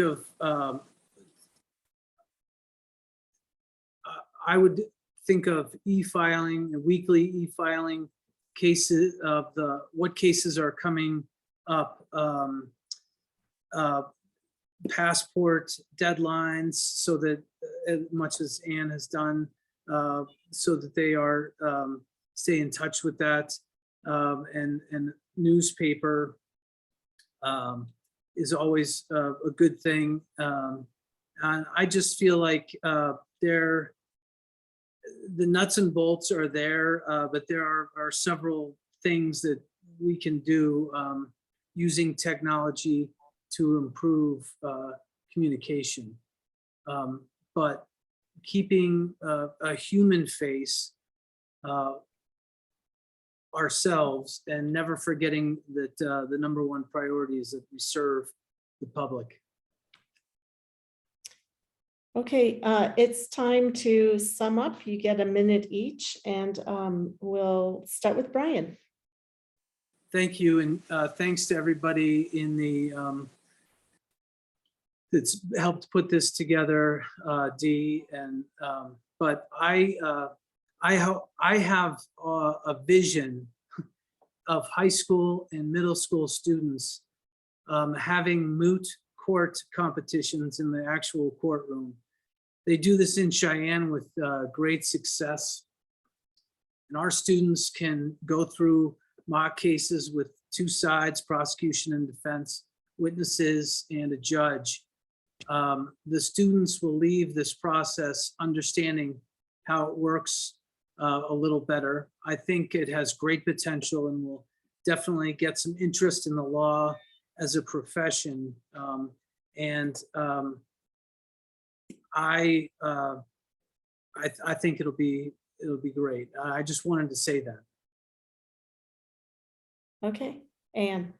[SPEAKER 13] of e-filing, weekly e-filing cases of what cases are coming up, passport deadlines, so that as much as Anne has done, so that they are stay in touch with that, and newspaper is always a good thing. And I just feel like the nuts and bolts are there, but there are several things that we can do using technology to improve communication. But keeping a human face ourselves, and never forgetting that the number one priority is that we serve the public.
[SPEAKER 1] Okay, it's time to sum up. You get a minute each, and we'll start with Brian.
[SPEAKER 13] Thank you, and thanks to everybody in the that's helped put this together, Dee. And but I have a vision of high school and middle school students having moot court competitions in the actual courtroom. They do this in Cheyenne with great success. And our students can go through mock cases with two sides, prosecution and defense, witnesses, and a judge. The students will leave this process understanding how it works a little better. I think it has great potential and will definitely get some interest in the law as a profession. I think it'll be great. I just wanted to say that.
[SPEAKER 1] Okay, Anne.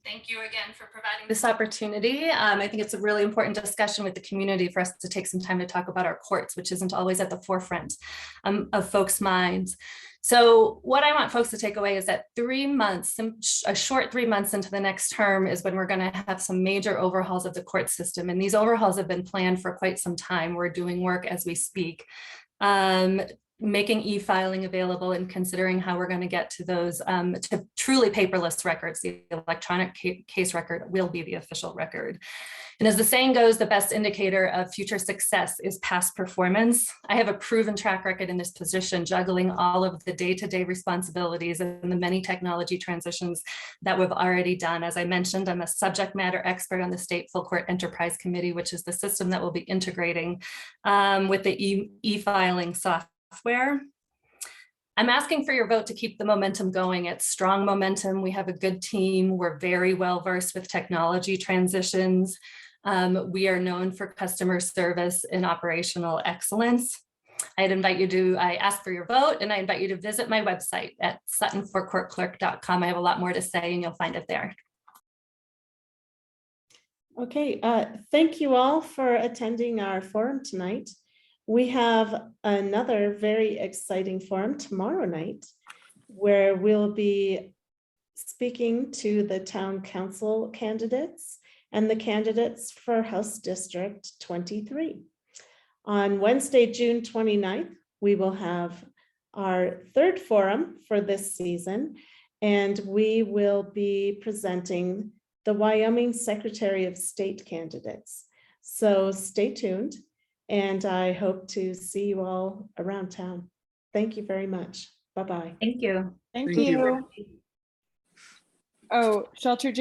[SPEAKER 14] Thank you again for providing this opportunity. I think it's a really important discussion with the community for us to take some time to talk about our courts, which isn't always at the forefront of folks' minds. So what I want folks to take away is that 3 months, a short 3 months into the next term, is when we're going to have some major overhauls of the court system. And these overhauls have been planned for quite some time. We're doing work as we speak, making e-filing available and considering how we're going to get to those to truly paperless records. The electronic case record will be the official record. And as the saying goes, the best indicator of future success is past performance. I have a proven track record in this position, juggling all of the day-to-day responsibilities and the many technology transitions that we've already done. As I mentioned, I'm a subject matter expert on the State Full Court Enterprise Committee, which is the system that will be integrating with the e-filing software. I'm asking for your vote to keep the momentum going. It's strong momentum. We have a good team. We're very well versed with technology transitions. We are known for customer service and operational excellence. I ask for your vote, and I invite you to visit my website at suttonforecourtclerk.com. I have a lot more to say, and you'll find it there.
[SPEAKER 1] Okay, thank you all for attending our forum tonight. We have another very exciting forum tomorrow night, where we'll be speaking to the town council candidates and the candidates for House District 23. On Wednesday, June 29th, we will have our third forum for this season, and we will be presenting the Wyoming Secretary of State candidates. So stay tuned, and I hope to see you all around town. Thank you very much. Bye-bye.
[SPEAKER 14] Thank you.
[SPEAKER 11] Thank
[SPEAKER 13] Thank you.
[SPEAKER 11] you. Oh, Shelter